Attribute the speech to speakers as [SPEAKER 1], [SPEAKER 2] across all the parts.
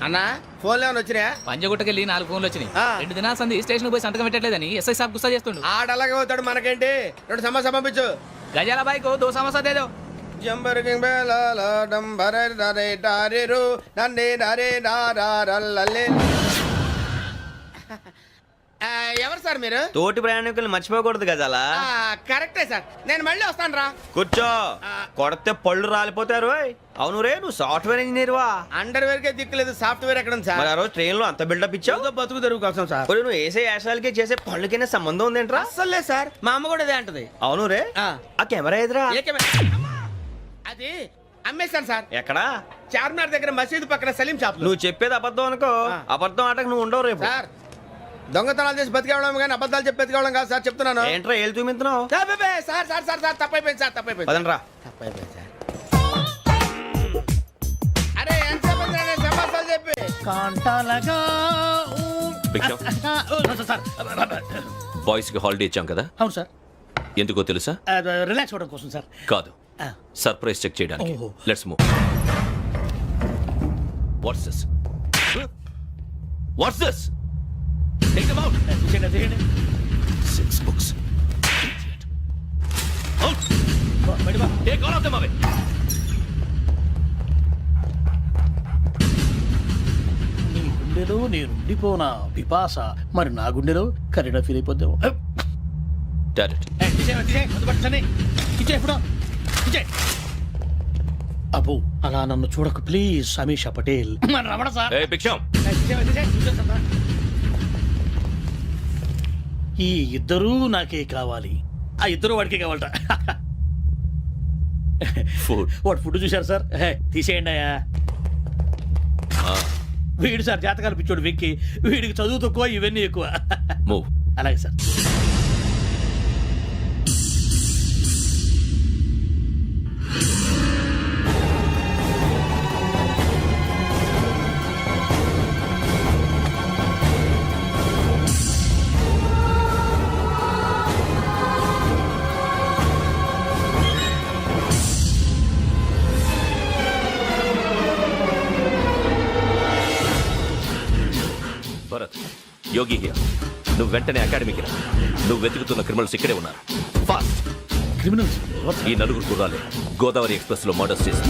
[SPEAKER 1] అన్నా ఫోన్లో ఏమైనా వచ్చినాయా?
[SPEAKER 2] పంజగుట్టకెళ్ళి 4 ఫోన్లు వచ్చినాయి. 2 దినాల సంది స్టేషన్ పోయి సంతకం పెట్టలేదని ఎస్ఐ సాబ్ గుస్తా చేస్తుండు.
[SPEAKER 1] ఆడలాగే పోతాడు, మనకేంటి? 2 సమస్య పంపించు.
[SPEAKER 2] గజాల బైక్ 2 సమస్య దేదో.
[SPEAKER 1] జంబరకింగ్ బేలాల డంబరే డరే డారిరు నందే డరే డారారల్లలే. ఎవరు సార్ మీరు?
[SPEAKER 3] తోటి ప్రయాణికుల్ని మర్చిపోకూడదు గజాల.
[SPEAKER 1] కరెక్టే సార్, నేను మళ్ళీ వస్తాను రా.
[SPEAKER 3] కూర్చో, కొడితే పళ్ళు రాలిపోతారు. అవును రే, నువ్వు సాఫ్ట్వేర్ ఇంజనీర్ వా?
[SPEAKER 1] అండర్వేర్ కే దిక్కులేదు, సాఫ్ట్వేర్ ఎక్కడ ఉంది సార్?
[SPEAKER 3] మరి ఆ రోజు ట్రైన్ లో అంత బిల్డప్ ఇచ్చావు.
[SPEAKER 1] బతుకు తెరుగు కోసం సార్.
[SPEAKER 3] మరి నువ్వు వేసే యాశాలకి చేసే పళ్ళకైనా సంబంధం ఉందేంట్రా?
[SPEAKER 1] అస్సలు లేదు సార్, మా అమ్మ కూడా అదే అంటది.
[SPEAKER 3] అవును రే, ఆ కెమెరా ఎదురా?
[SPEAKER 1] అది అమ్మేశాను సార్.
[SPEAKER 3] ఎక్కడా?
[SPEAKER 1] చార్మినార్ దగ్గర మసీదు పక్కన సలీం షాప్.
[SPEAKER 3] నువ్వు చెప్పేది అబద్ధం అనుకో, అబద్ధం ఆటకు నువ్వు ఉండవు రేపు.
[SPEAKER 1] సార్, దొంగతనాలు చేసి బతికేవడం కానీ అబద్ధాలు చెప్పి బతికేవడం కాదు సార్, చెప్తున్నాను.
[SPEAKER 3] ఏంట్రా ఏళ్ళు చూపించినావు?
[SPEAKER 1] సార్ సార్ సార్ సార్ తప్పైపోయింది సార్, తప్పైపోయింది.
[SPEAKER 3] పదండ్రా.
[SPEAKER 1] తప్పైపోయింది సార్. అరే ఎంతసేపు సమాసాలు చెప్పి
[SPEAKER 4] కాంటాలగా
[SPEAKER 5] బాయ్స్ కి హాలిడే ఇచ్చాం కదా?
[SPEAKER 4] అవును సార్.
[SPEAKER 5] ఎందుకో తెలుసా?
[SPEAKER 4] రిలాక్స్ అవ్వడం కోసం సార్.
[SPEAKER 5] కాదు, సర్ప్రైజ్ చెక్ చేయడానికి. Let's move. What's this? What's this? Take them out. 6 books. Out. Take all of them away.
[SPEAKER 4] నీ గుండెలో నేనుండిపోనా పిపాస, మరి నా గుండెలో కరీడా ఫీల్ అయిపోద్దాము. అబ్బో, అలా నన్ను చూడకు ప్లీజ్. సమీషా పటేల్. రమణ సార్. ఈ ఇద్దరూ నాకే కావాలి. ఆ ఇద్దరు వాడికే కావాలట. వాడు ఫుడ్ చూశారు సార్. తీసేయండి అయ్యా. వీడు సార్ జాతకాలు పిచ్చోడు వెంకి. వీడికి చదువు తక్కువ, ఇవన్నీ ఎక్కువ. అలాగే సార్.
[SPEAKER 5] Yogi here. నువ్వు వెంటనే అకాడమీకి రా. నువ్వు వెతుకుతున్న క్రిమినల్స్ ఇక్కడే ఉన్నారు. ఫాస్ట్.
[SPEAKER 4] క్రిమినల్స్?
[SPEAKER 5] ఈ 4 గుర్రాలే గోదావరి ఎక్స్ప్రెస్ లో మర్డర్స్ చేసి.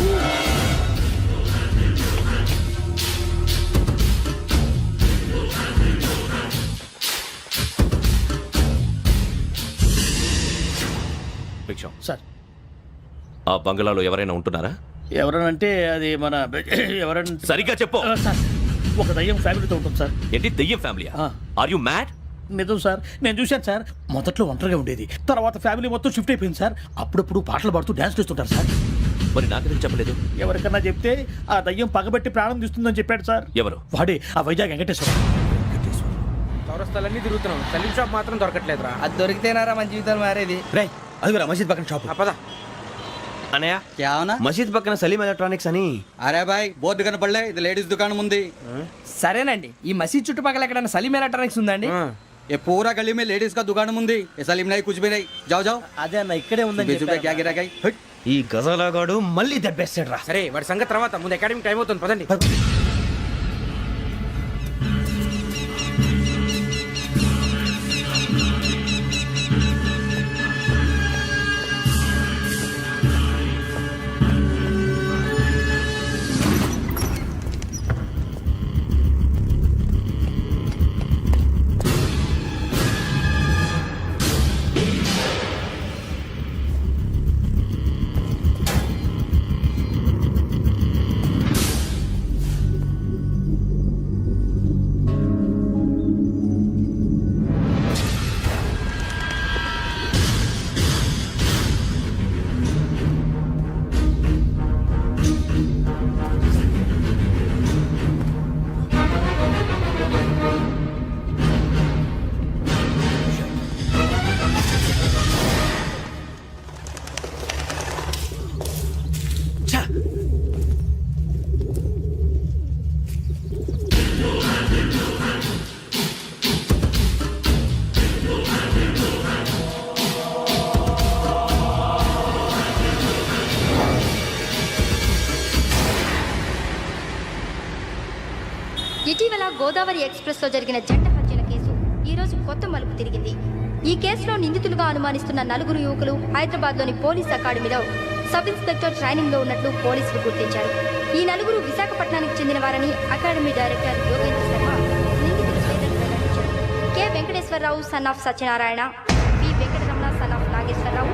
[SPEAKER 5] భిక్షం
[SPEAKER 4] సార్,
[SPEAKER 5] ఆ బంగ్లాలో ఎవరైనా ఉంటున్నారా?
[SPEAKER 4] ఎవరనంటే అది మన ఎవరంటే
[SPEAKER 5] సరిగ్గా చెప్పు.
[SPEAKER 4] సార్, ఒక దయ్యం ఫ్యామిలీతో ఉంటుంది సార్.
[SPEAKER 5] ఏంటి దయ్యం ఫ్యామిలీ? Are you mad?
[SPEAKER 4] నిజం సార్, నేను చూశాను సార్. మొదట్లో ఒంటరిగా ఉండేది, తర్వాత ఫ్యామిలీ మొత్తం షిఫ్ట్ అయిపోయింది సార్. అప్పుడప్పుడు పాటలు పాడుతూ డ్యాన్స్ చేస్తుంటారు సార్.
[SPEAKER 5] మరి నాకెందుకు చెప్పలేదు?
[SPEAKER 4] ఎవరికన్నా చెప్తే ఆ దయ్యం పగబెట్టి ప్రాణం తీస్తుందని చెప్పాడు సార్.
[SPEAKER 5] ఎవరు?
[SPEAKER 4] వాడే, ఆ వైజాగ్ వెంకటేశ్వర.
[SPEAKER 1] చౌరస్తాలన్నీ తిరుగుతున్నాం, సలీం షాప్ మాత్రం దొరకట్లేదురా.
[SPEAKER 2] అది దొరికితేనారా మన జీవితాలు మారేది.
[SPEAKER 3] రేయ్, అదిగురా మసీద్ పక్కన షాప్.
[SPEAKER 1] పద.
[SPEAKER 3] అనయ్య,
[SPEAKER 6] क्या होना?
[SPEAKER 3] మసీద్ పక్కన సలీం ఎలక్ట్రానిక్స్ అని.
[SPEAKER 6] अरे भाई बहुत కనపడలే, ఇది లేడీస్ దుకాణం ఉంది.
[SPEAKER 2] సరేనండి, ఈ మసీద్ చుట్టుపక్కల ఎక్కడైనా సలీం ఎలక్ట్రానిక్స్ ఉందండి?
[SPEAKER 6] ये पूरा गली में लेडीज का दुकान मुंदी. ये सलीम नहीं, कुछ भी नहीं. जाओ जाओ.
[SPEAKER 4] అదే అన్న, ఇక్కడే ఉందని
[SPEAKER 6] बीच रुपए क्या गिरा गई.
[SPEAKER 3] ఈ గజాలగాడు మళ్ళీ దెబ్బేస్తాడు రా.
[SPEAKER 1] సరే, వాడి సంగతి తర్వాత, ముందు అకాడమిక్ టైం అవుతుంది, పదండి.
[SPEAKER 7] ఇటీవల గోదావరి ఎక్స్ప్రెస్లో జరిగిన జంట హత్యల కేసు ఈరోజు కొత్త మలుపు తిరిగింది. ఈ కేసులో నిందితులుగా అనుమానిస్తున్న 4 యువకులు హైదరాబాద్లోని పోలీస్ అకాడమీలో సబ్ ఇన్స్పెక్టర్ ట్రైనింగ్లో ఉన్నట్లు పోలీసులు గుర్తించారు. ఈ 4 విశాఖపట్నానికి చెందిన వారని అకాడమీ డైరెక్టర్ యోగేంద్ర శర్మ నిందితుల పేర్లను వెల్లడించారు. K Venkateswararao son of Satyanarayana, P Venkataramana son of Nageswararao,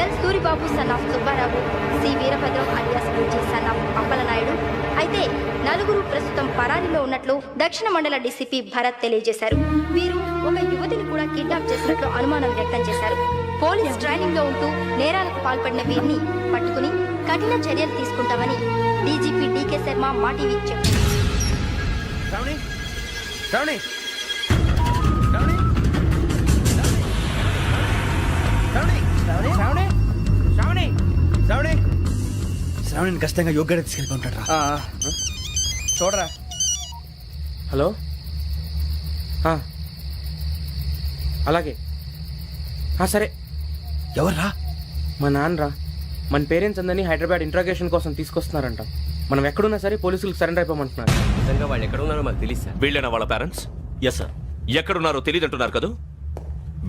[SPEAKER 7] L Suribabu son of Subbarao, C Veerabhadram alias నుంచి సన్ ఆఫ్ అప్పలనాయుడు. అయితే 4 ప్రస్తుతం పరారీలో ఉన్నట్లు దక్షిణ మండల డీసీపీ భరత్ తెలియజేశారు. వీరు ఒక యువతిని కూడా కిడ్నాప్ చేసినట్లు అనుమానం వ్యక్తం చేశారు. పోలీస్ ట్రైనింగ్ లో ఉంటూ నేరాలకు పాల్పడిన వీరిని పట్టుకుని కఠిన చర్యలు తీసుకుంటామని డీజీపీ డీకే శర్మ మా టీవీకి చెప్పారు.
[SPEAKER 1] శ్రావణి శ్రావణి శ్రావణి శ్రావణి శ్రావణి శ్రావణి శ్రావణి
[SPEAKER 6] శ్రావణిని ఖచ్చితంగా యోగ్యత తీసుకెళ్ళి ఉంటాడు రా.
[SPEAKER 1] చూడరా.
[SPEAKER 8] హలో అలాగే సరే.
[SPEAKER 6] ఎవర్రా?
[SPEAKER 8] మా నాన్నరా. మన పేరెంట్స్ అందరినీ హైదరాబాద్ ఇంట్రాగేషన్ కోసం తీసుకొస్తున్నారంట. మనం ఎక్కడున్నా సరే పోలీసులకు సరెండర్ అయిపోమంటున్నారు.
[SPEAKER 5] నిజంగా వాళ్ళు ఎక్కడ ఉన్నారో మాకు తెలియదు సార్. వీళ్ళైనా వాళ్ళ పేరెంట్స్? Yes sir. ఎక్కడున్నారో తెలియదంటున్నారు కదా.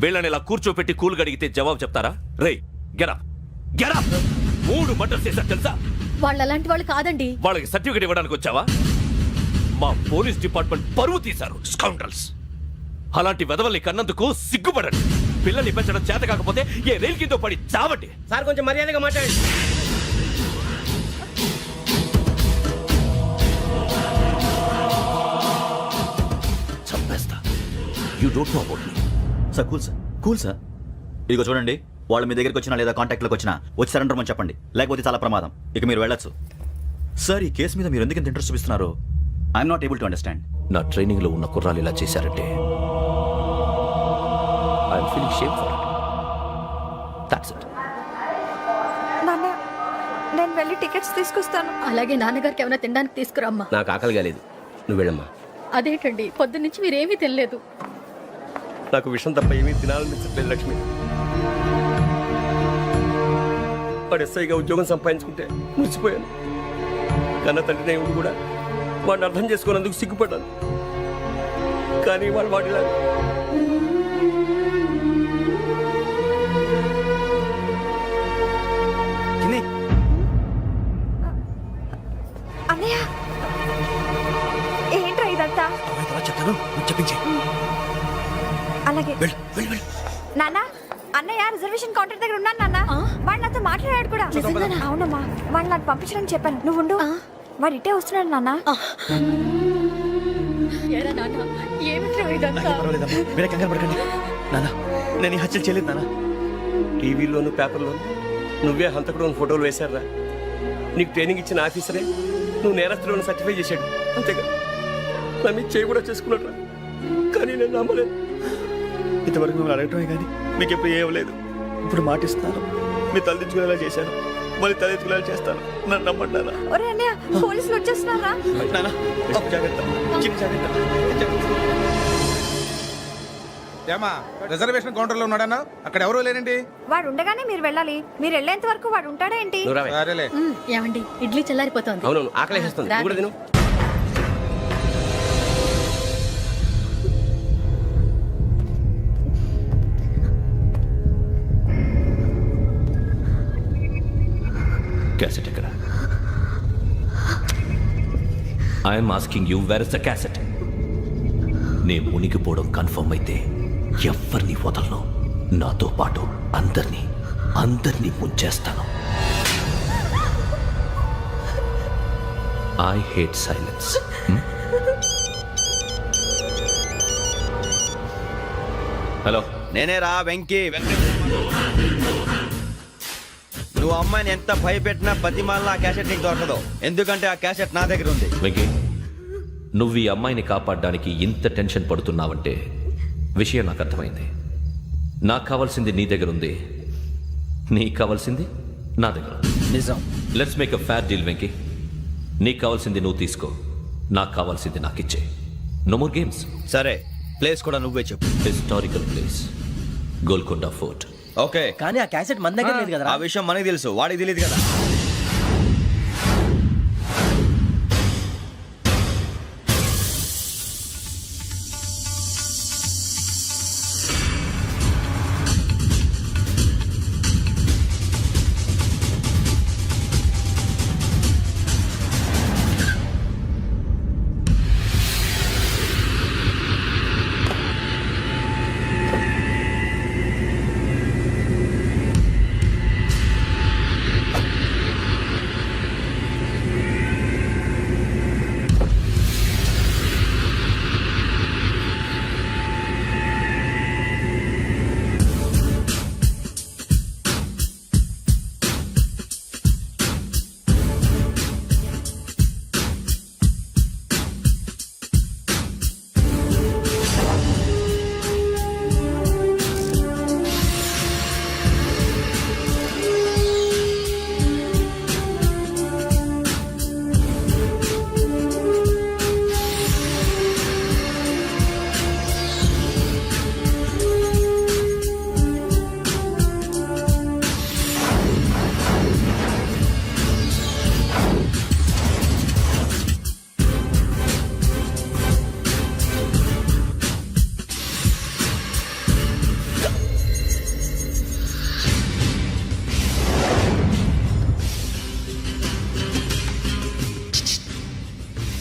[SPEAKER 5] వీళ్ళని ఇలా కూర్చోపెట్టి కూల్ గడిగితే జవాబు చెప్తారా? రేయ్ గెటప్ గెటప్. 3 మర్డర్స్ చేశారు తెలుసా?
[SPEAKER 7] వాళ్ళు అలాంటి వాళ్ళు కాదండి.
[SPEAKER 5] వాళ్ళకి సర్టిఫికేట్ ఇవ్వడానికి వచ్చావా? మా పోలీస్ డిపార్ట్మెంట్ పరువు తీశారు స్కౌండ్రల్స్. అలాంటి వెధవల్ని కన్నందుకు సిగ్గుపడండి. పిల్లల్ని పెంచడం చేత కాకపోతే ఏ రైలు కింద పడి చావండి.
[SPEAKER 3] సార్ కొంచెం మర్యాదగా మాట్లాడండి.
[SPEAKER 5] చంపేస్తా. You don't know about me.
[SPEAKER 9] Sir cool sir. ఇదిగో చూడండి, వాళ్ళు మీ దగ్గరికి వచ్చినా లేదా కాంటాక్ట్లోకి వచ్చినా వచ్చి సరెండర్ అని చెప్పండి, లేకపోతే చాలా ప్రమాదం. ఇక మీరు వెళ్ళొచ్చు. సార్, ఈ కేసు మీద మీరు ఎందుకు ఇంత ఇంట్రెస్ట్ చూపిస్తున్నారు? I'm not able to understand.
[SPEAKER 5] నా ట్రైనింగ్ లో ఉన్న కుర్రాలు ఇలా చేశారంటే I'm feeling shame for it. That's it.
[SPEAKER 7] నాన్న, నేను వెళ్ళి టికెట్స్ తీసుకొస్తాను. అలాగే నాన్నగారికి ఏమైనా తినడానికి తీసుకురామ్మా.
[SPEAKER 3] నాకు ఆకలి కాలేదు, నువ్వు వెళ్ళమ్మా.
[SPEAKER 7] అదేంటండి, పొద్దున్నుంచి మీరేమీ తినలేదు.
[SPEAKER 3] నాకు విషయం తప్ప ఏమీ తినాలనిపించట్లేదు లక్ష్మి. వాడు ఎస్ఐగా ఉద్యోగం సంపాదించుకుంటే మురిసిపోయాను. కన్న తండ్రి ఉండి కూడా వాడిని అర్థం చేసుకున్నందుకు సిగ్గుపడ్డాను. కానీ వాడిలా
[SPEAKER 7] అన్నయ్య, ఏంట్రా ఇదంతా?
[SPEAKER 6] చెప్తాను, చెప్పించే.
[SPEAKER 7] అలాగే నాన్న, అన్నయ్య రిజర్వేషన్ కౌంటర్ దగ్గర ఉన్నాను నాన్న. వాడు నాతో మాట్లాడాడు కూడా. అవునమ్మా, వాడు నాకు పంపించడం చెప్పాను. నువ్వు ఉండు, వాడు ఇట్టే వస్తున్నాడు నాన్న.
[SPEAKER 6] మీరే కంగారు పడకండి నాన్న. నేను ఈ హత్యలు చేయలేదు నాన్న.
[SPEAKER 3] టీవీలోను పేపర్లోను నువ్వే హంతకుడు అని ఫోటోలు వేశారా? నీకు ట్రైనింగ్ ఇచ్చిన ఆఫీసరే నువ్వు నేరస్తులను సర్టిఫై చేశాడు. అంతేగా నా మీద చేయి కూడా చేసుకున్నట్రా. కానీ నేను నమ్మలేదు.
[SPEAKER 6] ఇంతవరకు మిమ్మల్ని అడగటమే కానీ మీకు ఎప్పుడు ఏమలేదు. ఇప్పుడు మాటిస్తాను, మీ తలదించుకునేలా చేశాను, మళ్ళీ తలెత్తుకునేలా చేస్తాను. నన్ను నమ్మండి నాన్న.
[SPEAKER 7] ఒరే అన్నయ్య, పోలీసులు వచ్చేస్తున్నారా?
[SPEAKER 6] నాన్న జాగ్రత్త, చిన్న జాగ్రత్త.
[SPEAKER 1] ఏమా రిజర్వేషన్ కౌంటర్లో ఉన్నాడన్నా? అక్కడ ఎవరూ లేనండి.
[SPEAKER 7] వాడు ఉండగానే మీరు వెళ్ళాలి. మీరు వెళ్ళేంత వరకు వాడు ఉంటాడా ఏంటి?
[SPEAKER 1] సరేలే.
[SPEAKER 7] ఏమండి, ఇడ్లీ చల్లారిపోతుంది.
[SPEAKER 3] అవునవును, ఆకలేస్తుంది. నువ్వు కూడా తిను.
[SPEAKER 5] క్యాసెట్ ఎక్కడ? I'm asking you, where is the cassette? నే మునిగిపోవడం కన్ఫర్మ్ అయితే ఎవరిని వదలను. నాతో పాటు అందరినీ ముంచేస్తాను. I hate silence. హలో,
[SPEAKER 1] నేనే రా వెంకీ. నువ్వు అమ్మాయిని ఎంత భయపెట్టినా బతిమాలినా ఆ క్యాసెట్ నీకు దొరకదు. ఎందుకంటే ఆ క్యాసెట్ నా దగ్గర ఉంది.
[SPEAKER 5] వెంకీ, నువ్వు ఈ అమ్మాయిని కాపాడడానికి ఇంత టెన్షన్ పడుతున్నావంటే విషయం నాకు అర్థమైంది. నాకు కావాల్సింది నీ దగ్గర ఉంది, నీకు కావాల్సింది నా దగ్గర.
[SPEAKER 6] నిజం.
[SPEAKER 5] Let's make a fair deal Venky. నీకు కావాల్సింది నువ్వు తీసుకో, నాకు కావాల్సింది నాకు ఇచ్చే. No more games.
[SPEAKER 1] సరే, ప్లేస్ కూడా నువ్వే చెప్పు.
[SPEAKER 5] Historical place, Golconda fort.
[SPEAKER 1] Okay,
[SPEAKER 6] కానీ ఆ క్యాసెట్ మన దగ్గర లేదు కదా.
[SPEAKER 1] ఆ విషయం మనకి తెలుసు, వాడికి తెలియదు కదా.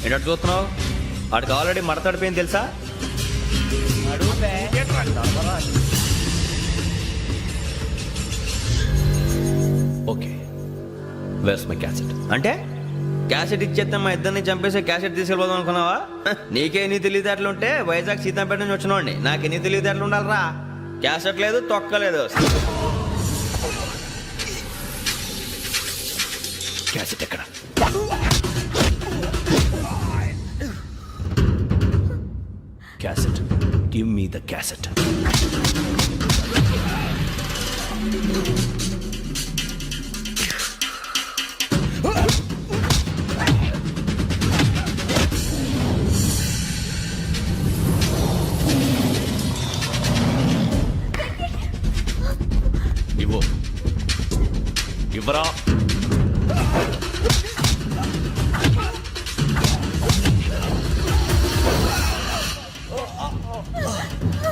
[SPEAKER 1] ఏంటంటే చూస్తున్నావు? వాడికి ఆల్రెడీ మడతడిపోయింది తెలుసా?
[SPEAKER 5] Okay, where's my cassette?
[SPEAKER 1] అంటే క్యాసెట్ ఇచ్చేస్తే మా ఇద్దరిని చంపేసి క్యాసెట్ తీసుకెళ్ళిపోదాం అనుకున్నావా? నీకే ఎన్ని తెలివితేటలు ఉంటే వైజాగ్ సీతంపేట నుంచి వచ్చినోడిని నాకు ఎన్ని తెలివితేటలు ఉండాలరా? క్యాసెట్ లేదు, తొక్కలేదు.
[SPEAKER 5] క్యాసెట్ ఎక్కడ? Cassette, give me the cassette. ఇవ్వు, ఇవ్వరా.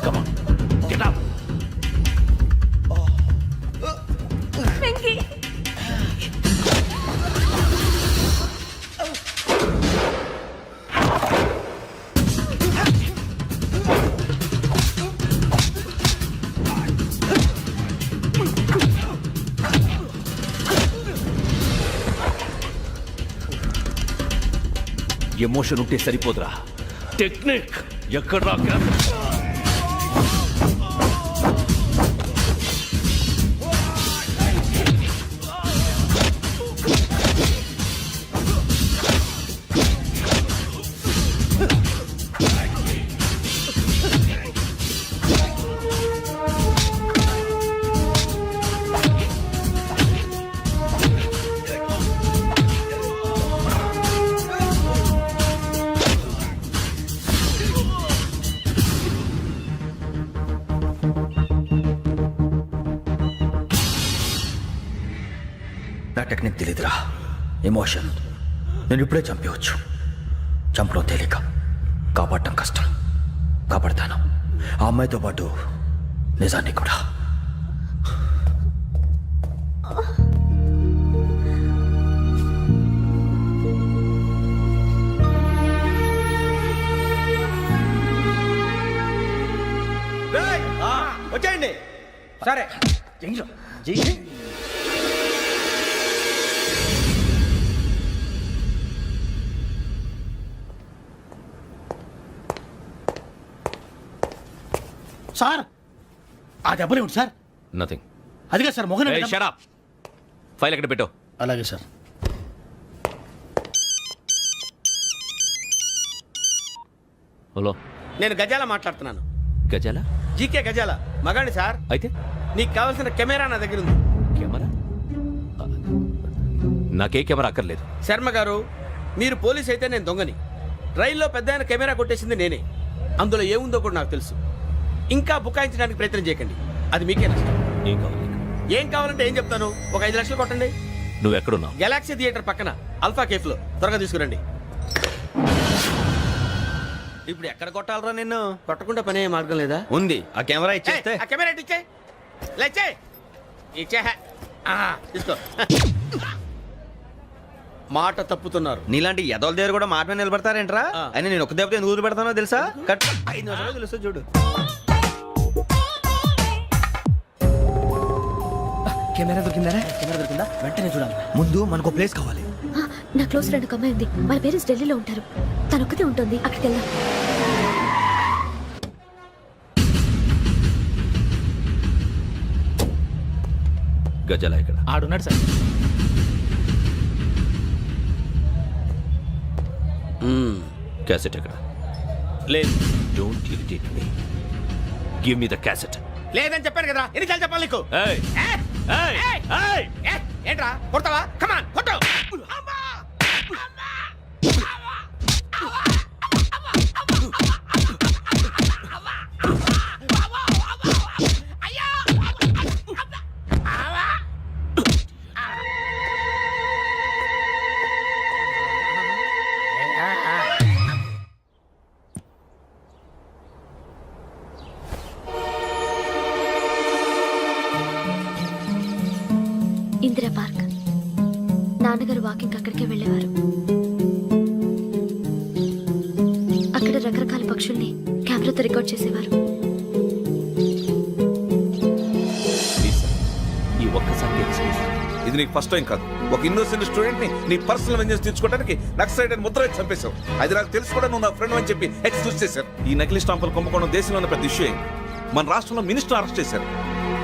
[SPEAKER 5] Come on, get up. Emotion ఉంటే సరిపోదురా, టెక్నిక్ ఎక్కడ్రా?
[SPEAKER 1] నా టెక్నిక్ తెలీదురా, ఎమోషన్. నేను ఇప్పుడే చంపవచ్చు. చంపడం తేలిక, కాపాడటం కష్టం. కాపాడతాను ఆ అమ్మాయితో పాటు నిజాన్ని కూడా. వచ్చేయండి.
[SPEAKER 4] సరే సార్, ఆ దెబ్బలు ఏమిటి సార్?
[SPEAKER 5] నథింగ్.
[SPEAKER 4] అదిగా sir Mohan.
[SPEAKER 5] Shut up. File ఎక్కడ పెట్టు?
[SPEAKER 4] అలాగే సార్.
[SPEAKER 5] హలో,
[SPEAKER 3] నేను గజాల మాట్లాడుతున్నాను.
[SPEAKER 5] గజాల?
[SPEAKER 3] జీకే గజాల మగాండి సార్.
[SPEAKER 5] అయితే
[SPEAKER 3] నీకు కావాల్సిన కెమెరా నా దగ్గర ఉంది.
[SPEAKER 5] కెమెరా? నాకే కెమెరా అక్కర్లేదు.
[SPEAKER 3] శర్మ గారు, మీరు పోలీస్ అయితే నేను దొంగని. రైల్లో పెద్ద ఆయన కెమెరా కొట్టేసింది నేనే. అందులో ఏముందో కూడా నాకు తెలుసు. ఇంకా బుకాయించడానికి ప్రయత్నం చేయకండి, అది మీకే నష్టం.
[SPEAKER 5] ఏం కావాలి?
[SPEAKER 3] ఏం కావాలంటే ఏం చెప్తాను. ఒక 5 లక్షలు కొట్టండి.
[SPEAKER 5] నువ్వు ఎక్కడున్నావు?
[SPEAKER 3] గెలాక్సీ థియేటర్ పక్కన అల్ఫా కేఫ్లో. త్వరగా తీసుకురండి.
[SPEAKER 1] ఇప్పుడు ఎక్కడ కొట్టాలరా నిన్ను?
[SPEAKER 3] కొట్టకుండా పనే మార్గం లేదా?
[SPEAKER 1] ఉంది. ఆ కెమెరా ఇచ్చేస్తే.
[SPEAKER 3] ఆ కెమెరా ఇచ్చే లేచే ఇచ్చే తీసుకో. మాట తప్పుతున్నారు.
[SPEAKER 1] నీలాంటి ఎదల దగ్గర కూడా మాట మీద నిలబడతారేంట్రా? అని నేను ఒక దెబ్బతో ఎందుకు పెడతానో తెలుసా? కట్ 5 నిమిషాలు తెలుసు చూడు.
[SPEAKER 8] కెమెరా దొరికిందా?
[SPEAKER 4] వెంటనే చూడాలి.
[SPEAKER 1] ముందు మనకు ప్లేస్ కావాలి.
[SPEAKER 7] నా క్లోజ్ ఫ్రెండ్ ఒక అమ్మాయి ఉంది. వాళ్ళ పేరెంట్స్ ఢిల్లీలో ఉంటారు. తను ఒక్కతే ఉంటుంది. అక్కడికి వెళ్దాం.
[SPEAKER 5] గజాల ఇక్కడ?
[SPEAKER 2] ఆడున్నాడు సార్.
[SPEAKER 5] క్యాసెట్ ఎక్కడ?
[SPEAKER 3] లేదు.
[SPEAKER 5] Don't irritate me. Give me the cassette.
[SPEAKER 3] లేదని చెప్పాను కదా, ఎన్నిసార్లు చెప్పాలి నీకు?
[SPEAKER 5] ఏయ్ ఏయ్ ఏయ్!
[SPEAKER 3] ఏంట్రా కొడతావా? కమాన్ కొట్టు.
[SPEAKER 7] ఇందిరా పార్క్. నాన్నగారు వాకింగ్ అక్కడికే వెళ్ళేవారు. రకరకాల పక్షుల్ని కెమెరాతో రికార్డ్ చేసేవారు.
[SPEAKER 5] ప్లీజ్ సార్, ఈ ఒక్కసారి ఎక్స్క్యూజ్.
[SPEAKER 10] ఇది నీకు ఫస్ట్ టైం కాదు. ఒక ఇన్నోసెంట్ స్టూడెంట్ ని నీ పర్సనల్ వెంజెన్స్ తీర్చుకోవడానికి నక్సలైట్ అని ముద్ర వేసి చంపేశావు. అది నాకు తెలుసు కూడా నువ్వు నా ఫ్రెండ్ అని చెప్పి ఎక్స్క్యూజ్ చేశారు. ఈ నకిలీ స్టాంపులు కుంభకోణం దేశంలో ఉన్న పెద్ద ఇష్యూ అయింది. మన రాష్ట్రంలో మినిస్టర్ అరెస్ట్ చేశారు.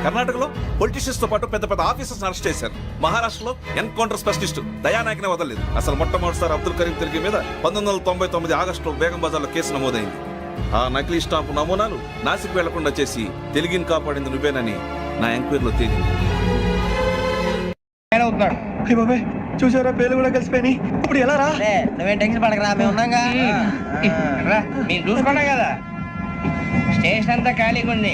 [SPEAKER 10] కర్ణాటకలో పొలిటీషియన్స్ తో పాటు పెద్ద పెద్ద ఆఫీసర్స్ అరెస్ట్ చేశారు. మహారాష్ట్రలో ఎన్కౌంటర్ స్పెషలిస్ట్ దయానాయకనే వదలలేదు. అసలు మొట్టమొదటిసారి అబ్దుల్ కరీం తిరిగి మీద 1999 ఆగస్టులో బేగం బజార్లో కేసు నమోదైంది. ఆ నకిలీ స్టాంపు నమూనాలు నాసిక్ వెళ్లకుండా చేసి తెలుగుని కాపాడింది నువ్వేనని నా ఎంక్వైరీలో తేలింది.
[SPEAKER 6] బాబాయ్ చూసారా, పేర్లు కూడా కలిసిపోయినాయి. ఇప్పుడు ఎలా రా?
[SPEAKER 8] నువ్వేం టెన్షన్ పడకరా, మేము ఉన్నాగా. మీరు చూసుకున్నాం కదా, స్టేషన్ అంతా ఖాళీగా ఉంది.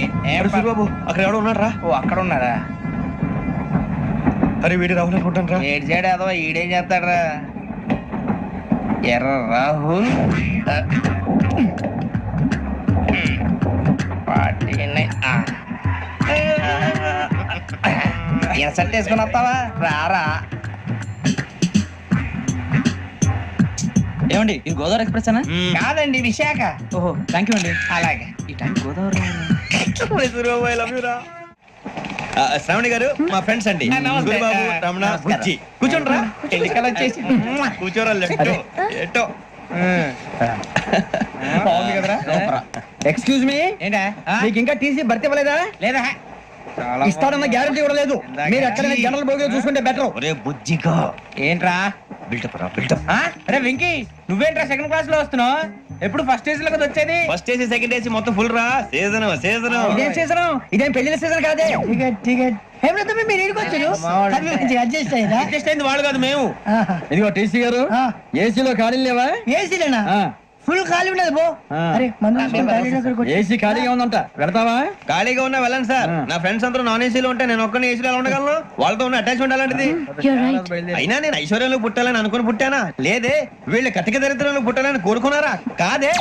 [SPEAKER 6] బాబు అక్కడ ఎవడో ఉన్నాడు రా.
[SPEAKER 8] ఓ అక్కడ ఉన్నారా?
[SPEAKER 6] అరే వీడి రాహుల్ అనుకుంటాను రా.
[SPEAKER 8] ఏడు సైడ్ అదో ఈడేం చేస్తాడరా? ఎర్ర రాహుల్ ఇన్సర్ట్ వేసుకుని వస్తావా? రారా.
[SPEAKER 2] ఏమండి ఇది గోదావరి ఎక్స్ప్రెస్ అనా?
[SPEAKER 8] కాదండి, విశాఖ.
[SPEAKER 2] ఓహో థ్యాంక్ యూ అండి.
[SPEAKER 8] అలాగే.
[SPEAKER 2] ఈ టైం గోదావరి
[SPEAKER 1] శ్రావణి గారు మా ఫ్రెండ్స్ అండి.
[SPEAKER 8] నమస్తే.
[SPEAKER 1] గురుబాబు, రమణ, బుజ్జి. కూర్చోండి రా.
[SPEAKER 8] ఎన్నికలు వచ్చేసి
[SPEAKER 1] కూర్చోరా. ఎట్టో
[SPEAKER 8] బాగుంది కదరా?
[SPEAKER 11] ఎక్స్క్యూజ్ మీ,
[SPEAKER 8] ఏంటా?
[SPEAKER 11] మీకు ఇంకా టీసీ భర్తీ ఇవ్వలేదా?
[SPEAKER 8] లేదా
[SPEAKER 11] ఇస్తాడన్న గ్యారంటీ కూడా లేదు. మీరు ఎక్కడైనా జనరల్ బోగిలో చూసుకుంటే బెటర్.
[SPEAKER 1] ఒరే బుజ్జిగా
[SPEAKER 8] ఏంట్రా?
[SPEAKER 1] బిల్డప్ రా, బిల్డప్.
[SPEAKER 8] అరే వెంకీ, నువ్వేంట్రా సెకండ్ క్లాస్ లో వస్తున్నావు? ఎప్పుడు ఫస్ట్ ఏసీ లో కదా వచ్చేది?
[SPEAKER 1] ఫస్ట్ ఏసీ సెకండ్ ఏసీ మొత్తం ఫుల్ రా. Season season.
[SPEAKER 11] ఇదేం సీజన్? ఇదేం పెళ్లిన సీజన్ కాదే. టికెట్ టికెట్ ఏమిటో మీరు ఇరుకొచ్చారు. అడ్జస్ట్ అయ్యారా?
[SPEAKER 8] అడ్జస్ట్ అయింది వాళ్ళు కాదు, మేము.
[SPEAKER 11] ఇదిగో టీసీ గారు, ఏసీలో ఖాళీలు లేవా? ఏసీలేనా? ఫుల్ ఖాళీ ఉండదు బో. అరే ఏసీ ఖాళీగా ఉందంట, పెడతావా?
[SPEAKER 1] ఖాళీగా ఉన్నా వెళ్ళండి సార్. నా ఫ్రెండ్స్ అందరూ నాన్ ఏసీలో ఉంటే నేను ఒక్కనే ఏసీలో ఎలా ఉండగలను? వాళ్ళతో ఉన్న అటాచ్మెంట్ అలాంటిది. అయినా నేను ఐశ్వర్యంలో పుట్టాలని అనుకుని పుట్టానా? లేదే. వీళ్ళు కటిక దరిద్రంలో పుట్టాలని కోరుకున్నారా? కాదే.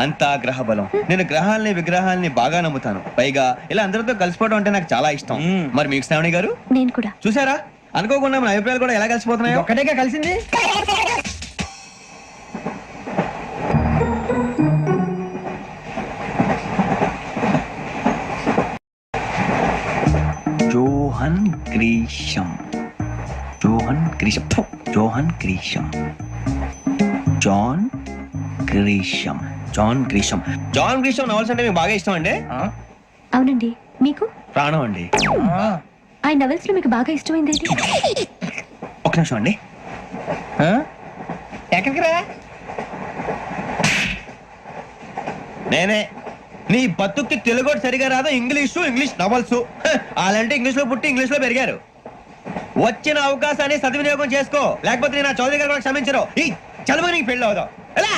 [SPEAKER 1] అంతా గ్రహ బలం. నేను గ్రహాలని విగ్రహాలని బాగా నమ్ముతాను. పైగా ఇలా అందరితో కలిసిపోవడం అంటే నాకు చాలా ఇష్టం. మరి మీకు శ్రావణి గారు?
[SPEAKER 7] నేను కూడా.
[SPEAKER 1] చూసారా, అనుకోకుండా మన అభిప్రాయాలు కూడా ఎలా కలిసిపోతున్నాయో.
[SPEAKER 11] ఒక్కటేగా కలిసింది.
[SPEAKER 6] John Grisham, John Grisham, John Grisham, John Grisham, John Grisham. John Grisham novels అంటే మీకు బాగా ఇష్టం అండి?
[SPEAKER 7] అవునండి. మీకు?
[SPEAKER 1] ప్రాణం అండి.
[SPEAKER 7] ఆయన నవెల్స్ లో మీకు బాగా ఇష్టమైంది ఏంటి?
[SPEAKER 1] ఒక నిమిషం అండి.
[SPEAKER 8] ఎక్కడికి రా?
[SPEAKER 1] నేనే. నీ బతుక్కి తెలుగు సరిగా రాదు, ఇంగ్లీష్ నవల్స్. అలాంటి ఇంగ్లీష్ లో పుట్టి ఇంగ్లీష్ లో పెరిగారు. వచ్చిన అవకాశాన్ని సద్వినియోగం చేసుకో, లేకపోతే నేను చౌదరి గారు కూడా క్షమించరు. ఈ చదువు నీకు పెళ్ళి అవుదాం. ఎలా?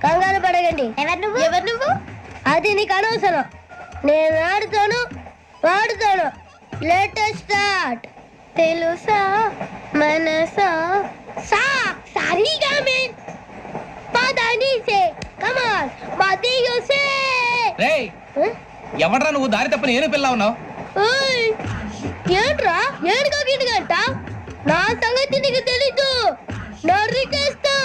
[SPEAKER 7] కంగారు పడగండి. ఎవరు నువ్వు? అది నీకు అనవసరం. నేను ఆడుతాను, వాడుతాను. Latest start. తెలుసా మనసా సా సారీగా మే పదని సే కమాల్ మదియో సే.
[SPEAKER 2] రేయ్ ఎవడ్రా నువ్వు? దారి తప్ప నేను పిల్ల ఉన్నావు.
[SPEAKER 7] ఓయ్ ఏంట్రా ఏడుగా గిడుగంట? నా సంగతి నీకు తెలీదు. నరికేస్తా.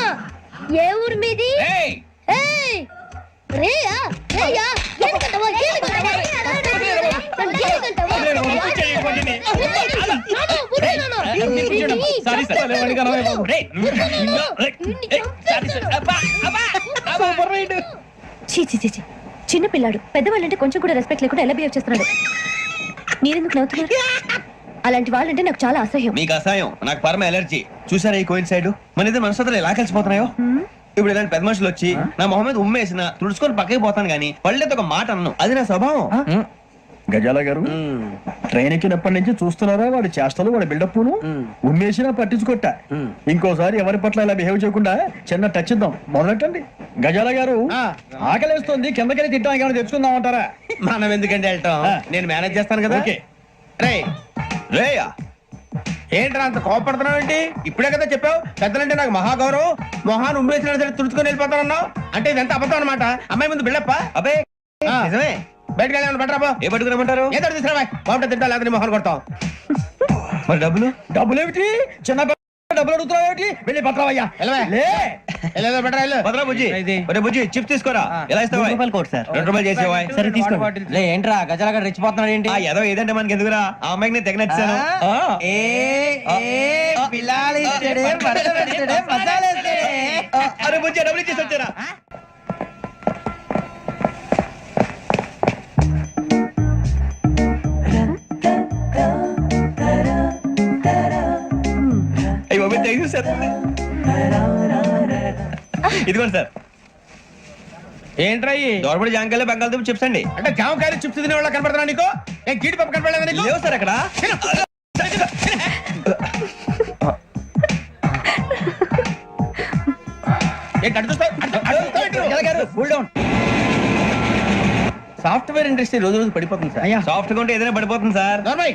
[SPEAKER 7] ఏ ఊరు మీది?
[SPEAKER 2] ఏయ్
[SPEAKER 7] ఏయ్ రేయా రేయా ఎందుకంటవా?
[SPEAKER 2] Sorry sir.
[SPEAKER 7] చిన్న పిల్లాడు. పెద్దవాళ్ళంటే కొంచెం కూడా రెస్పెక్ట్ లేకుండా ఎలా బిహేవ్ చేస్తున్నాడు? మీరెందుకు నవ్వుతున్నారు? అలాంటి వాళ్ళంటే నాకు చాలా అసహ్యం.
[SPEAKER 1] మీకు అసహాయం, నాకు పరమ ఎలర్జీ. చూసారా ఈ కోయిన్ సైడ్? మన ఇద్దరు మనసులో ఎలా కలిసిపోతున్నాయో. ఇప్పుడు ఇలాంటి పెద్ద మనుషులు వచ్చి నా మొహం మీద ఉమ్మేసిన తుడుచుకొని పక్కకి పోతాను కానీ పళ్ళేతో ఒక మాట అన్ను. అది నా స్వభావం.
[SPEAKER 11] గజాల గారు, ట్రైన్ ఎక్కినప్పటి నుంచి చూస్తున్నారా వాడి చేష్టలు, వాడి బిల్డప్ ఉమ్మేసినా పట్టించుకోట. ఇంకోసారి ఎవరి పట్ల ఇలా బిహేవ్ చేయకుండా చిన్న టచ్ ఇద్దాం. మొదలెట్టండి. గజాల గారు, ఆకలేస్తుంది, కిందకెళ్ళి తిట్టడానికి ఏమైనా తెచ్చుకుందాం అంటారా?
[SPEAKER 1] మనం ఎందుకంటే వెళ్తాం, నేను మేనేజ్ చేస్తాను కదా.
[SPEAKER 8] రే
[SPEAKER 1] రేయా
[SPEAKER 8] ఏంట్రా అంత కోపడుతున్నావు ఏంటి? ఇప్పుడే కదా చెప్పావు పెద్దలంటే నాకు మహాగౌరవం, మొహాన్ని ఉమ్మేసిన సరే తుడుచుకొని వెళ్ళిపోతానన్నావు. అంటే ఇదంతా అబద్ధం అనమాట. అమ్మాయి ముందు బిల్డప్ప?
[SPEAKER 1] అబ్బే నిజమే.
[SPEAKER 3] బయటకు వెళ్ళాను బట్రాబో
[SPEAKER 1] ఏ పట్టుకురమ్మంటారు?
[SPEAKER 3] ఏదో తీసుకురా బాగుంటుంది తింటా లేదా మొహన్ కొడతాం.
[SPEAKER 1] మరి డబ్బులు?
[SPEAKER 11] డబ్బులు ఏమిటి చిన్న డబ్బులు అడుగుతున్నావు ఏమిటి వెళ్ళి పట్టరావయ్యా లే
[SPEAKER 3] వెళ్ళేదో బట్రా వెళ్ళు.
[SPEAKER 1] భద్రా బుజ్జి, ఒరే బుజ్జి చిప్స్ తీసుకోరా. ఎలా ఇస్తావా?
[SPEAKER 11] కోట్ సార్
[SPEAKER 1] 2 రూపాయలు చేసేవా?
[SPEAKER 11] సరే తీసుకోండి.
[SPEAKER 6] లే ఏంట్రా గజాల గడ రెచ్చిపోతున్నాడు ఏంటి?
[SPEAKER 1] ఆ ఏదో ఏదంటే మనకి ఎందుకురా, ఆ అమ్మాయికి నేను తెగ నచ్చాను. అరే బుజ్జి డబ్బులు ఇచ్చేసి వచ్చారా? అయ్యో థ్యాంక్ యూ సార్. ఇదిగోండి సార్.
[SPEAKER 3] ఏంట్రా ఇయి?
[SPEAKER 1] దోరబడి జాంకాయలు బంగాళదుంప చిప్స్ అండి.
[SPEAKER 3] అంటే జామకాయలు చిప్స్ తినే వాళ్ళ కనపడుతున్నా నీకు? ఏ గీడి పప్పు కనపడలేదా నీకు?
[SPEAKER 1] లేవు సార్ అక్కడ.
[SPEAKER 3] ఏంటి అటు చూస్తావ్?
[SPEAKER 6] Cool down.
[SPEAKER 3] సాఫ్ట్వేర్ ఇండస్ట్రీ రోజు రోజు పడిపోతుంది సార్.
[SPEAKER 1] సాఫ్ట్ గా ఉంటే ఏదైనా పడిపోతుంది సార్.
[SPEAKER 3] నార్మల్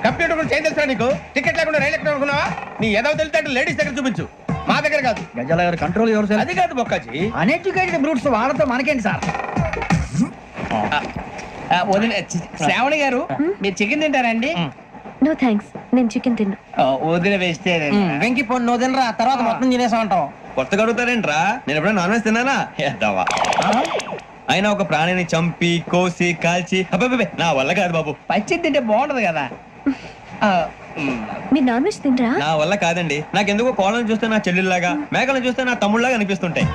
[SPEAKER 3] కంప్యూటర్ గురించి ఏం తెలుసా నీకు? టికెట్ లేకుండా రైలు ఎక్కడ అనుకున్నావా? నీ ఏదో తెలితే లేడీస్ దగ్గర చూపించు, మా దగ్గర కాదు.
[SPEAKER 11] గజాల గారు కంట్రోల్ ఎవరు సార్?
[SPEAKER 3] అది కాదు బొక్కాజీ.
[SPEAKER 6] అన్ఎడ్యుకేటెడ్ బ్రూట్స్ వాళ్ళతో మనకేంటి సార్?
[SPEAKER 3] శ్రావణి గారు మీరు చికెన్ తింటారండి?
[SPEAKER 7] నో థ్యాంక్స్, నేను చికెన్ తిన్ను.
[SPEAKER 3] వదిన వేస్తే
[SPEAKER 6] వెంకి పొన్ను నువ్వు తినరా, తర్వాత మొత్తం తినేసా ఉంటాం.
[SPEAKER 1] కొత్తగా అడుగుతారేంట్రా? నేను ఎప్పుడైనా నాన్ వెజ్ తిన్నానా? ఎద్దావా. అయినా ఒక ప్రాణిని చంపి కోసి కాల్చి అబ్బబ్బబ్బే, నా వల్ల కాదు బాబు.
[SPEAKER 6] పచ్చి తింటే బాగుంటది కదా.
[SPEAKER 7] మీరు నాన్ వెజ్ తినరా?
[SPEAKER 1] నా వల్ల కాదండి. నాకెందుకో కోళ్ళని చూస్తే నా చెల్లెల్లాగా, మేకలను చూస్తే నా తమ్ముళ్ళలాగా అనిపిస్తుంటాయి.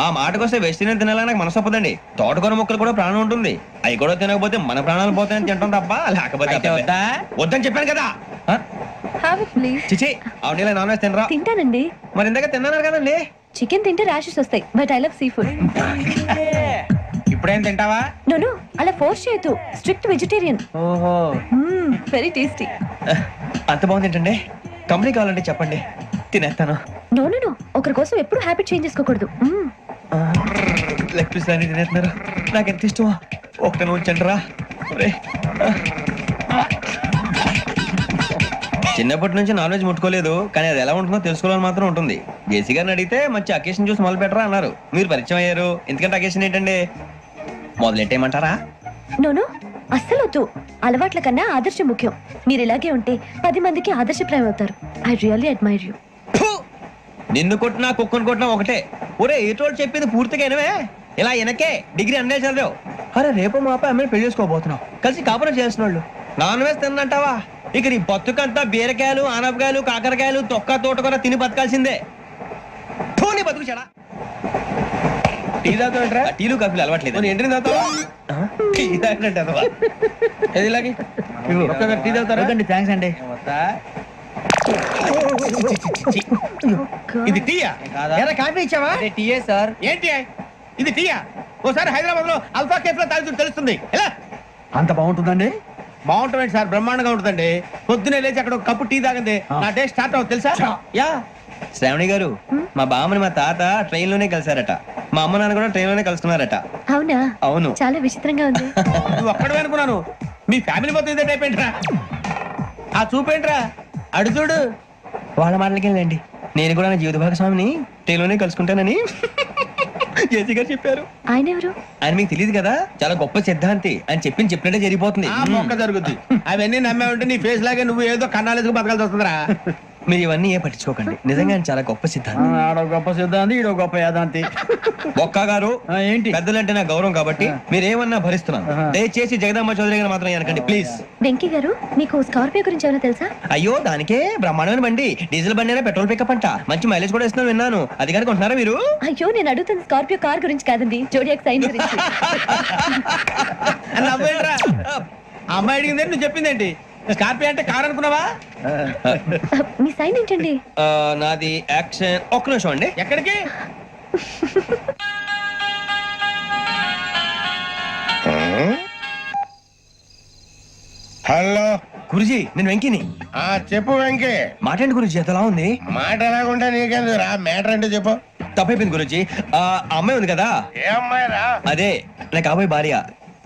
[SPEAKER 1] ఆ మాటకొస్తే వెజిటేరియన్ తినాలని నాకు మనసు ఒప్పదండి. తోటకూర ముక్కలు కూడా ప్రాణం ఉంటుంది. అవి కూడా తినకపోతే మన ప్రాణాలు పోతాయని తింటాం తప్ప లేకపోతే
[SPEAKER 6] వద్దా?
[SPEAKER 1] వద్దని చెప్పాను కదా.
[SPEAKER 7] Have it please.
[SPEAKER 1] చిచి అవునీ నాన్ వెజ్ తినరా?
[SPEAKER 7] తింటానండి.
[SPEAKER 1] మరి ఇందాక తిన్నాను కదండి.
[SPEAKER 7] చికెన్ తింటే ర్యాషెస్ వస్తాయి, but I love sea food.
[SPEAKER 3] ఇప్పుడేం తింటావా?
[SPEAKER 7] నో అలా ఫోర్స్ చేయొద్దు. Strict vegetarian.
[SPEAKER 3] ఓహో
[SPEAKER 7] వెరీ టేస్టీ.
[SPEAKER 1] అంత బాగుంది ఏంటండి? కంపెనీ కావాలంటే చెప్పండి, తినేస్తాను.
[SPEAKER 7] నో ఒకరి కోసం ఎప్పుడు హ్యాబిట్ చేంజ్ చేసుకోకూడదు.
[SPEAKER 1] లెగ్ పీస్ అన్ని తినేస్తున్నారు. నాకు ఎంత ఇష్టమో ఒకటి ఉంచండి రా. చిన్నప్పటి నుంచి నాన్ వెజ్ ముట్టుకోలేదు, కానీ అది ఎలా ఉంటుందో తెలుసుకోవాలని మాత్రం ఉంటుంది. జేసీ గారిని అడిగితే మంచి అకేషన్ చూసి మొదలు పెట్టరా అన్నారు. మీరు పరిచయం అయ్యారు, ఎందుకంటే అకేషన్ ఏంటండి? మొదలెట్టేయమంటారా?
[SPEAKER 7] నో అస్సలు వద్దు. అలవాట్ల కన్నా ఆదర్శం ముఖ్యం. మీరు ఇలాగే ఉంటే 10 మందికి ఆదర్శప్రాయం అవుతారు. I really admire you.
[SPEAKER 1] నిన్ను కొట్టినా కుక్కను కొట్టినా ఒకటే. ఒరే ఏటోళ్ళు చెప్పింది పూర్తిగా వినవే. ఇలా వెనకే డిగ్రీ అన్నే చదివావు. అరే రేపు మా అబ్బాయి అమ్మని పెళ్లి చేసుకోబోతున్నావు, కలిసి కాపురం చేసిన వాళ్ళు. నాన్ వెజ్ తిన్నంటావా? ఇక నీ బతుకంతా బీరకాయలు ఆనపకాయలు కాకరకాయలు తొక్క తోట కూడా తిని బతకాల్సిందే. నీ బతుకు చెడా.
[SPEAKER 3] టీ తాగుతాంట్రా?
[SPEAKER 1] టీలు కాఫీలు అలవాట్లేదు.
[SPEAKER 3] ఎంట్రీ తాగుతావా?
[SPEAKER 1] టీ తాగినట్టు అదవా.
[SPEAKER 3] ఏది ఇలాగే ఒక్కగారు టీ తాగుతారా?
[SPEAKER 6] థ్యాంక్స్ అండి.
[SPEAKER 3] ఇది టీయా?
[SPEAKER 6] కాఫీ ఇచ్చావా?
[SPEAKER 3] టీయే సార్. ఏంటి ఇది టీయా? ఓసారి హైదరాబాద్ లో అల్ఫా కేఫ్ లో తాగుతూ తెలుస్తుంది. ఎలా
[SPEAKER 11] అంత బాగుంటుందండి?
[SPEAKER 3] బాగుంటుంది సార్, బ్రహ్మాండంగా ఉంటుందండి. పొద్దునే లేచి అక్కడ ఒక కప్పు టీ తాగింది నా డే స్టార్ట్ అవుతుంది తెలుసా? యా.
[SPEAKER 1] శ్రావణి గారు, మా బామ్మని మా తాత ట్రైన్ లోనే కలిసారట. మా అమ్మ నాన్న కూడా ట్రైన్ లోనే కలుసుకున్నారట.
[SPEAKER 7] అవునా?
[SPEAKER 1] అవును.
[SPEAKER 7] చాలా విచిత్రంగా ఉంది.
[SPEAKER 3] నువ్వు ఒక్కడే అనుకున్నాను, మీ ఫ్యామిలీ మొత్తం ఇదే టైప్ ఏంట్రా? ఆ చూపేంట్రా అడు చూడు.
[SPEAKER 1] వాళ్ళ మాటలకి వెళ్ళండి. నేను కూడా నా జీవిత భాగస్వామిని ట్రైన్ లోనే కలుసుకుంటానని జేసీ గారు చెప్పారు.
[SPEAKER 7] ఆయన ఎవరు?
[SPEAKER 1] ఆయన మీకు తెలియదు కదా, చాలా గొప్ప సిద్ధాంతి. అని చెప్పినట్టే జరిగిపోతుంది.
[SPEAKER 3] ఆ మొక్క జరుగుద్ది. అవన్నీ నమ్మే ఉంటే నీ ఫేస్ లాగే నువ్వు ఏదో కన్నాలేసుకు బతకాల్సి వస్తుందిరా.
[SPEAKER 1] మీరు ఇవన్నీ ఏ పట్టించుకోకండి. నిజంగా ఆయన చాలా గొప్ప సిద్ధాంతి.
[SPEAKER 11] ఆడో గొప్ప సిద్ధాంతి, ఈడో గొప్ప యాదాంతి.
[SPEAKER 1] ఒక్క గారు
[SPEAKER 11] ఏంటి?
[SPEAKER 1] పెద్దలంటే నా గౌరవం కాబట్టి మీరేమన్నా భరిస్తున్నాను. దయచేసి జగదమ్మ చౌదరి గారు మాత్రం అనకండి ప్లీజ్.
[SPEAKER 7] వెంకీ గారు, మీకు స్కార్పియో గురించి ఏమైనా తెలుసా?
[SPEAKER 1] అయ్యో దానికే బ్రహ్మాండమైన బండి. డీజిల్ బండి అయినా పెట్రోల్ పికప్ అంట. మంచి మైలేజ్ కూడా ఇస్తున్నాను విన్నాను. అది కానీ కొంటున్నారా మీరు?
[SPEAKER 7] అయ్యో నేను అడుగుతుంది స్కార్పియో కార్ గురించి కాదండి, జోడియాక్ సైన్ గురించి.
[SPEAKER 3] నవ్వేంట్రా? ఆ అమ్మాయి అడిగింది నువ్వు చెప్పిందేంటి? స్కార్పియో అంటే కార్ అనుకున్నావా?
[SPEAKER 7] మీ సైన్ ఏంటండి?
[SPEAKER 1] నాది యాక్షన్. ఒక్క నిమిషం అండి.
[SPEAKER 3] ఎక్కడికి? హలో
[SPEAKER 1] గురుజీ, నేను వెంకిని.
[SPEAKER 3] చెప్పు వెంకీ.
[SPEAKER 1] మాట్లాడి గురుజీ ఎంతలా ఉంది?
[SPEAKER 3] మాట ఎలాగుంటా నీకెందుకు రా, మ్యాటర్ అంటే చెప్పు.
[SPEAKER 1] తప్పైపోయింది గురుజీ. ఆ అమ్మాయి ఉంది కదా,
[SPEAKER 3] ఏ అమ్మాయి రా?
[SPEAKER 1] అదే నా కాబోయే భార్య.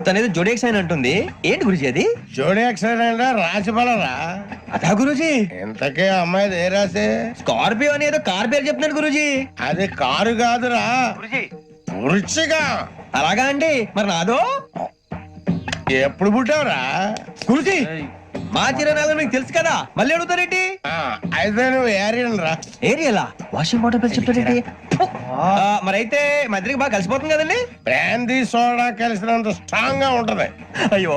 [SPEAKER 1] తనేదో జోడియాక్ సైన్ అంటుంది. ఏంటి గురుజీ అది?
[SPEAKER 3] జోడి యాక్సిడెంట్ రాసి పడరా?
[SPEAKER 1] అదా గురుజీ.
[SPEAKER 3] ఇంతకే అమ్మాయి ఏ రాసి?
[SPEAKER 1] స్కార్పియో అని ఏదో కార్ పేరు చెప్తున్నాడు గురుజీ.
[SPEAKER 3] అది కారు కాదురా, వృచ్చిక.
[SPEAKER 1] అలాగా అండి మరి నాదో
[SPEAKER 11] ఎప్పుడు పుట్టావురా?
[SPEAKER 1] గురుజీ మా చిరనాలు మీకు తెలుసు కదా మళ్ళీ అడుగుతారేంటి?
[SPEAKER 11] అయితే నువ్వు ఏరియన్ రా.
[SPEAKER 1] ఏరియలా వాషింగ్ వాటర్ బిల్ చెప్తారేంటి? మరైతే మా ఇద్దరికి బాగా కలిసిపోతుంది కదండి.
[SPEAKER 11] బ్రాందీ సోడా కలిసినంత స్ట్రాంగ్ గా ఉంటది.
[SPEAKER 1] అయ్యో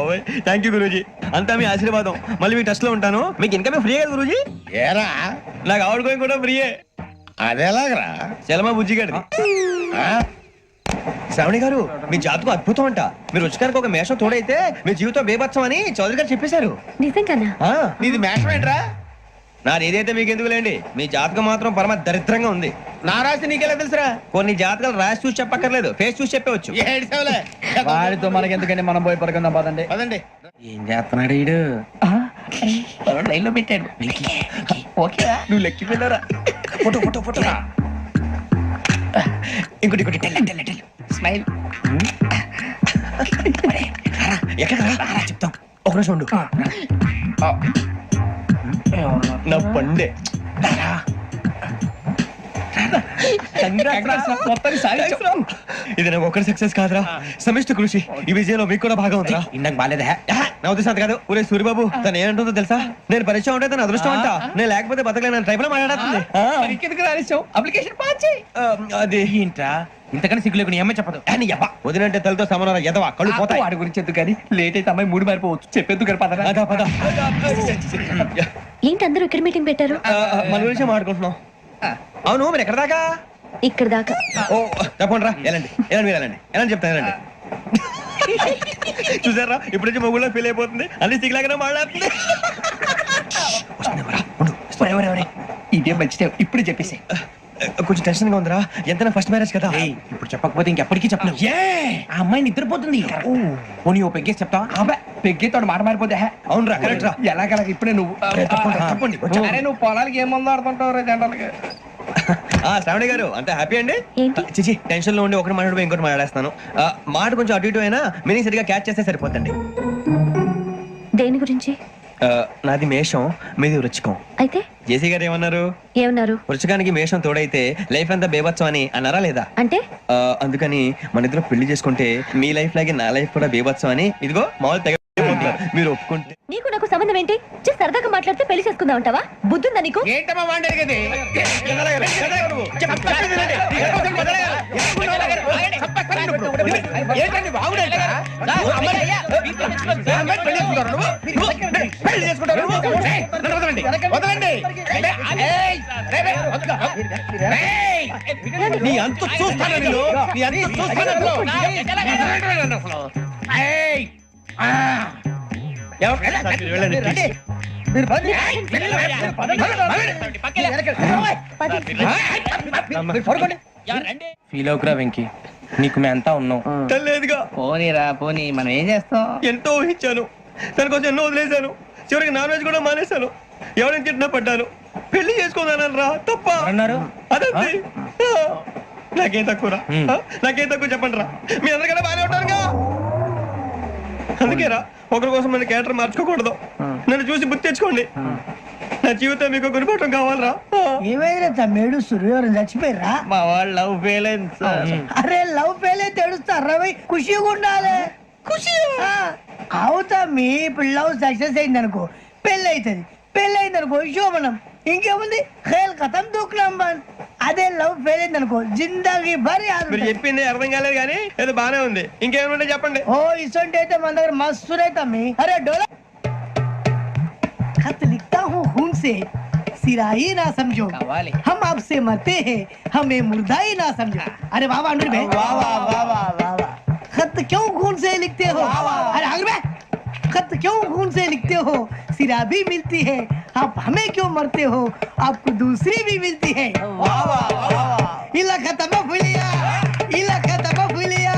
[SPEAKER 1] థ్యాంక్ యూ గురూజీ, అంతా మీ ఆశీర్వాదం. మళ్ళీ మీ టచ్ లో ఉంటాను. మీకు ఇన్కమ్ ఫ్రీ కదా గురూజీ?
[SPEAKER 11] ఏరా
[SPEAKER 1] నాకు అవుట్ గోయింగ్ కూడా ఫ్రీయే.
[SPEAKER 11] అదేలాగరా?
[SPEAKER 1] చలమా బుజ్జి గారి. శ్రావణి గారు మీ జాతకు అద్భుతం అంట. మీరు రుచికారికి ఒక మేషం తోడైతే మీ జీవితం బేబత్సం అని చౌదరి గారు చెప్పేశారు.
[SPEAKER 7] నిజంగానా?
[SPEAKER 1] నీది మేషం ఏంట్రా? నాది ఏదైతే మీకు ఎందుకు లేండి, మీ జాతకం మాత్రం పరమ దరిద్రంగా ఉంది. నా రాసి నీకెలా తెలుసురా? కొన్ని జాతకాలు రాసి చూసి చెప్పక్కర్లేదు, ఫేస్ చూసి చెప్పవచ్చు.
[SPEAKER 11] వాడితో మనకి ఎందుకండి, మనం పోయి పడుకుందాం పదండి.
[SPEAKER 1] పదండి.
[SPEAKER 11] ఏం చేస్తున్నాడు వీడు? లైన్ లో పెట్టాడు. ఓకే
[SPEAKER 1] నువ్వు లెక్కి వెళ్ళారా? Photo photo photo. ఇంకోటి ఇంకోటి టెల్ స్మైల్. ఎక్కడ చెప్తాం, ఒక రోజు ఉండు. నా పండే ఇది నాకు ఒక్కరి సక్సెస్ కాదురా, సమిష్టి కృషి. ఈ విజయంలో మీకు కూడా భాగం ఉందిరా.
[SPEAKER 11] ఇందాక బాలేదా?
[SPEAKER 1] నా ఉద్దేశం అంత కాదు. ఊరే సూర్యబాబు తను ఏమంటుందో తెలుసా? నేను పరిచయం ఉంటే తన అదృష్టం అంట, నేను లేకపోతే బతకలేను ట్రైబ్ లో మాట్లాడుతుంది.
[SPEAKER 11] అప్లికేషన్ పాస్ చేయి.
[SPEAKER 1] అది
[SPEAKER 11] ఏంట్రా ఇంతకన్నా సిగ్గు లేకుండా ఏమై చెప్పదు.
[SPEAKER 1] వదినంటే తలతో సమానం ఎదవా, కళ్ళు పోతాయి.
[SPEAKER 11] వాడి గురించి ఎందుకు కానీ లేట్ అయితే అమ్మాయి మూడు మారిపోవచ్చు. చెప్పేందుకు గారు పద.
[SPEAKER 1] అదా పద.
[SPEAKER 7] ఏంటి అందరూ ఇక్కడ మీటింగ్ పెట్టారు?
[SPEAKER 1] మన గురించి మాట్లాడుకుంటున్నాం. అవును మీరు ఎక్కడ దాకా?
[SPEAKER 7] ఇక్కడ దాకా.
[SPEAKER 1] ఓ తప్పకుండా రా, వెళ్ళండి వెళ్ళండి మీరు వెళ్ళండి వెళ్ళండి చెప్తాను వెళ్ళండి. చూసారా ఇప్పుడు నుంచి మొగుల్లో ఫీల్ అయిపోతుంది, అన్ని సిగ్లాగానే మాట్లాడుతుంది.
[SPEAKER 11] ఇదే మంచి ఇప్పుడు చెప్పేసి.
[SPEAKER 1] కొంచెం టెన్షన్ గా ఉందిరా, ఎంతైనా ఫస్ట్ మ్యారేజ్ కదా.
[SPEAKER 11] ఇప్పుడు చెప్పకపోతే ఇంకెప్పటికీ చెప్పలేవు. ఆ అమ్మాయి నిద్రపోతుంది. పోనీ ఓ పెగ్గేసి చెప్తా. పెగ్గేతో మాట మారిపోతే.
[SPEAKER 1] అవునురా కరెక్ట్ రా.
[SPEAKER 11] ఎలాగలాగ ఇప్పుడే నువ్వు
[SPEAKER 1] తప్పండి.
[SPEAKER 11] అరే నువ్వు పొలాలకి ఏం మందు ఆడుతుంటావు రే జనరల్గా.
[SPEAKER 1] శ్రావణి గారు అంతా హ్యాపీ అండి?
[SPEAKER 7] ఏంటి?
[SPEAKER 1] చిచి టెన్షన్ లో ఉండి ఒకటి మాట్లాడిపోయి ఇంకోటి మాట్లాడేస్తాను. మాట కొంచెం అటు ఇటు అయినా మీనింగ్ సరిగా క్యాచ్ చేస్తే సరిపోతండి.
[SPEAKER 7] దేని గురించి?
[SPEAKER 1] నాది మేషం, మీది వృచ్చికం.
[SPEAKER 7] అయితే
[SPEAKER 1] జేసీ గారు ఏమన్నారు?
[SPEAKER 7] ఏమన్నారు?
[SPEAKER 1] వృచ్చికానికి మేషం తోడైతే లైఫ్ అంతా బేబత్సం అని అన్నారా లేదా?
[SPEAKER 7] అంటే
[SPEAKER 1] అందుకని మన ఇద్దరు పెళ్లి చేసుకుంటే మీ లైఫ్ లాగే నా లైఫ్ కూడా బేబత్సం అని ఇదిగో మామూలు తెగ మీరు ఒప్పుకుంటే.
[SPEAKER 7] నీకు నాకు సంబంధం ఏంటి? సరదాగా మాట్లాడితే పెళ్లి చేసుకుందాం అంటావా? బుద్ధుందా నీకు?
[SPEAKER 11] ఏంటమ్మా వాడేది?
[SPEAKER 1] నీ అంత చూస్తాను నేను, నీ అంత చూస్తాను.
[SPEAKER 8] ఫీల్ అవుకురా వెంకీ, నీకు మేమంతా ఉన్నాం.
[SPEAKER 1] లేదుగా
[SPEAKER 11] పోనీరా పోనీ, మనం ఏం చేస్తాం?
[SPEAKER 1] ఎంతో ఊహించాను, దానికోసం ఎన్నో వదిలేశాను, చివరికి నాన్ వెజ్ కూడా మానేశాను. ఎవరైనా తిట్టినా పడ్డాను. పెళ్లి చేసుకోదానని రా తప్ప
[SPEAKER 8] అన్నారు.
[SPEAKER 1] అదంతే. నాకేం తక్కువరా? నాకేం తక్కువ చెప్పండి రా. మీ అందరికన్నా బాగానే ఉంటారుగా. అందుకేరా ఒకరి కోసం మన క్యారెక్టర్ మార్చుకోకూడదు. నన్ను చూసి బుద్ధి తెచ్చుకోండి. నా జీవితం మీకు గురిపటం కావాలరా.
[SPEAKER 11] ఏమైనా తమ్మేడు సూర్యవరం చచ్చిపోయిరా?
[SPEAKER 1] మా వాళ్ళు లవ్ ఫెయిల్ అయింది సార్.
[SPEAKER 11] అరే లవ్ ఫెయిల్ అయితే ఏడుస్తారా? ఖుషిగా ఉండాలి. ఖుషి అవుతా. మీ ఇప్పుడు లవ్ సక్సెస్ అయింది అనుకో పెళ్ళి అవుతుంది. పెళ్ళి అయింది అనుకో శోభనం. ఇంకేముంది ఖేల్ కథం దూకునాం బంద్. అదే లవ్ ఫెయిల్ అయింది అనుకో జిందాగీ భారీ.
[SPEAKER 1] మీరు చెప్పింది అర్థం కాలేదు కానీ ఏదో బానే ఉంది. ఇంకేమైనా చెప్పండి.
[SPEAKER 11] ఓ ఇసొంటి అయితే మన దగ్గర మస్తు తమ్మి. అరే డోలా खत लिखता हूँ खून से, सिरा ही ना समझो, हम आपसे मरते हैं, हमें मुर्दा ही ना समझो. अरे वाह वाह अनुर भाई, वाह वाह वाह वाह वाह. खत क्यों खून से लिखते हो? अरे अनुर भाई, खत क्यों खून से लिखते हो? सिरा भी मिलती है, आप हमें क्यों मरते हो? आपको दूसरी भी मिलती है. वाह वाह वाह. इला खत्म फुलिया, इला खत्म फुलिया,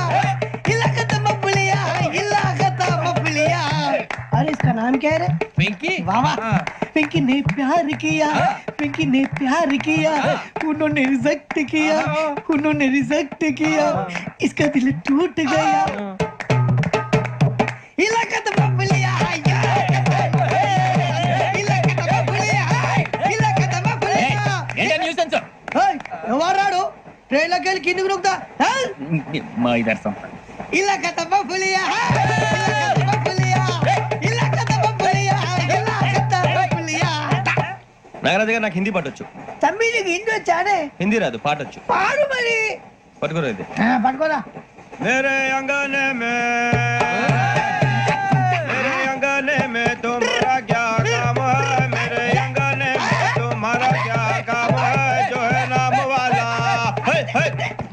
[SPEAKER 11] इला खत्म फुलिया, इला खत्म फुलिया. अरे इसका नाम क्या है रे? पिंकी. वाह वाह. पिंकी ने प्यार किया, पिंकी ने प्यार किया, उन्होंने रिजेक्ट किया, उन्होंने रिजेक्ट किया, इसका दिल टूट गया. इलाका तो बबलिया, इलाका तो बबलिया, इलाका तो बबलिया. ఏంటా న్యూసెన్స్? ఎవరాడు ట్రైన్ లోకి వెళ్ళి కిందికి నొక్కుతా? మా ఇదర్శం
[SPEAKER 1] ఇలా కథ పులియా నాగరాజు గారు నాకు హిందీ పాటొచ్చు.
[SPEAKER 11] తమ్మి నీకు హిందీ వచ్చానే?
[SPEAKER 1] హిందీ రాదు, పాటొచ్చు.
[SPEAKER 11] పాడు మరి.
[SPEAKER 1] పట్టుకోరా ఇది.
[SPEAKER 11] పట్టుకోరా.
[SPEAKER 1] मेरे अंगने में तुम्हारा क्या काम है? मेरे अंगने में तुम्हारा क्या काम है? जो है नाम वाला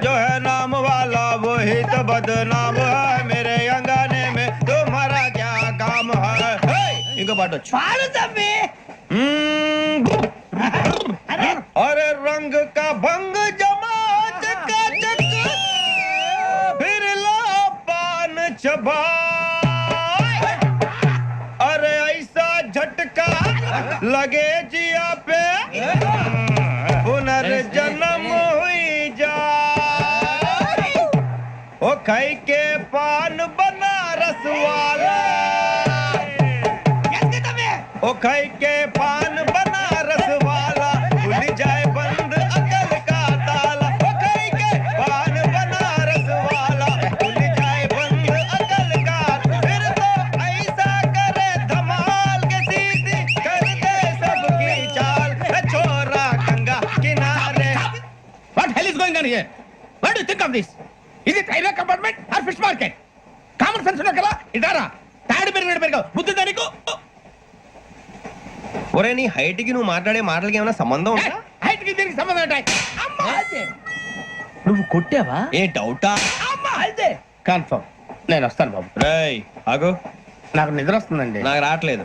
[SPEAKER 1] जो है नाम वाला वही तो बदनाम है. मेरे अंगने में तुम्हारा क्या काम है? इनको बाटो
[SPEAKER 11] పాడు తమ్మి.
[SPEAKER 1] अरे रंग का भंग जमा चकाचक फिर ला पान चबा. अरे ऐसा झटका लगे जिया पे पुनर्जन्म हुई जा. ओ खाई के पान बनारस वाला ओ खाई के पान बनारस वाला खुल जाए बंद अकल का ताला. ओ खाई के पान बनारस वाला खुल जाए बंद अकल का. फिर तो ऐसा करे धमाल के सीधी कर दे सबकी चाल. छोरा गंगा किनारे.
[SPEAKER 4] What hell is going on here? What do you think of this? Is it railway compartment or fish market? Common sense ఉన్నా కదా ఇటారా. తాడు పెరిగావు బుద్ధి దానికి.
[SPEAKER 1] ఒరే నీ హైట్ కి నువ్వు మాట్లాడే మాటలకి ఏమైనా సంబంధం ఉందా?
[SPEAKER 4] హైట్ కి దీనికి సంబంధం ఉంటాయి. అమ్మా
[SPEAKER 11] నువ్వు కొట్టావా?
[SPEAKER 1] ఏ డౌటా?
[SPEAKER 4] అమ్మా అయితే కన్ఫర్మ్. నేను వస్తాను బాబు.
[SPEAKER 1] రేయ్ ఆగు,
[SPEAKER 4] నాకు నిద్ర వస్తుందండి.
[SPEAKER 1] నాకు రావట్లేదు.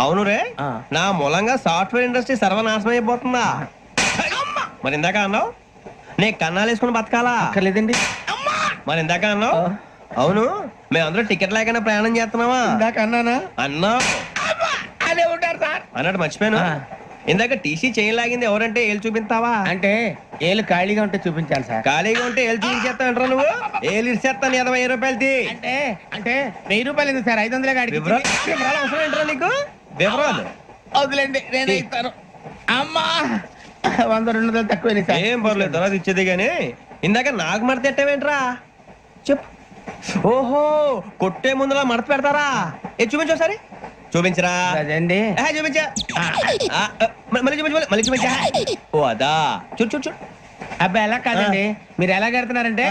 [SPEAKER 1] అవును రే, నా మూలంగా సాఫ్ట్వేర్ ఇండస్ట్రీ సర్వనాశనం అయిపోతుందా? మరి ఇందాక అన్నావు నే కన్నాలు వేసుకుని బతకాలా?
[SPEAKER 4] లేదండి.
[SPEAKER 1] మరి ఇందాక అన్నావు అవును మేమందరూ టికెట్ లేకుండా ప్రయాణం చేస్తున్నావా?
[SPEAKER 4] ఇందాక అన్నానా?
[SPEAKER 1] అన్నావు.
[SPEAKER 4] అదే ఉంటారు సార్.
[SPEAKER 1] అన్నట్టు మర్చిపోయాను, ఇందాక టీసీ చేయి లాగింది ఎవరంటే ఏళ్ళు చూపిస్తావా?
[SPEAKER 4] అంటే ఏళ్ళు ఖాళీగా ఉంటే చూపించాలి సార్.
[SPEAKER 1] ఖాళీగా ఉంటే ఏళ్ళు చూపించేస్తానంటారా నువ్వు? ఏళ్ళు ఇచ్చేస్తాను 20 రూపాయలది.
[SPEAKER 4] అంటే అంటే 1000 రూపాయలు ఎందుకు సార్? 500 గాడికి
[SPEAKER 1] వివరాలు అవసరం ఏంటరా నీకు? వివరాలు
[SPEAKER 4] వదిలేండి, నేనే ఇస్తాను. అమ్మా 100 200 తక్కువ సార్.
[SPEAKER 1] ఏం పర్లేదు, తర్వాత ఇచ్చేది గానీ ఇందాక నాకు మడత ఎట్టవేంట్రా చెప్పు. ఓహో కొట్టే ముందులా మడత పెడతారా? ఏ చూపించు ఒకసారి. చూపించరా?
[SPEAKER 4] అదండి.
[SPEAKER 1] చూపించా. మళ్ళీ చూపించు, మళ్ళీ చూపించా. ఓ అదా, చూడు చూడు చూడు.
[SPEAKER 4] అబ్బాయి ఎలా కాదండి, మీరు ఎలా కడుతున్నారంటే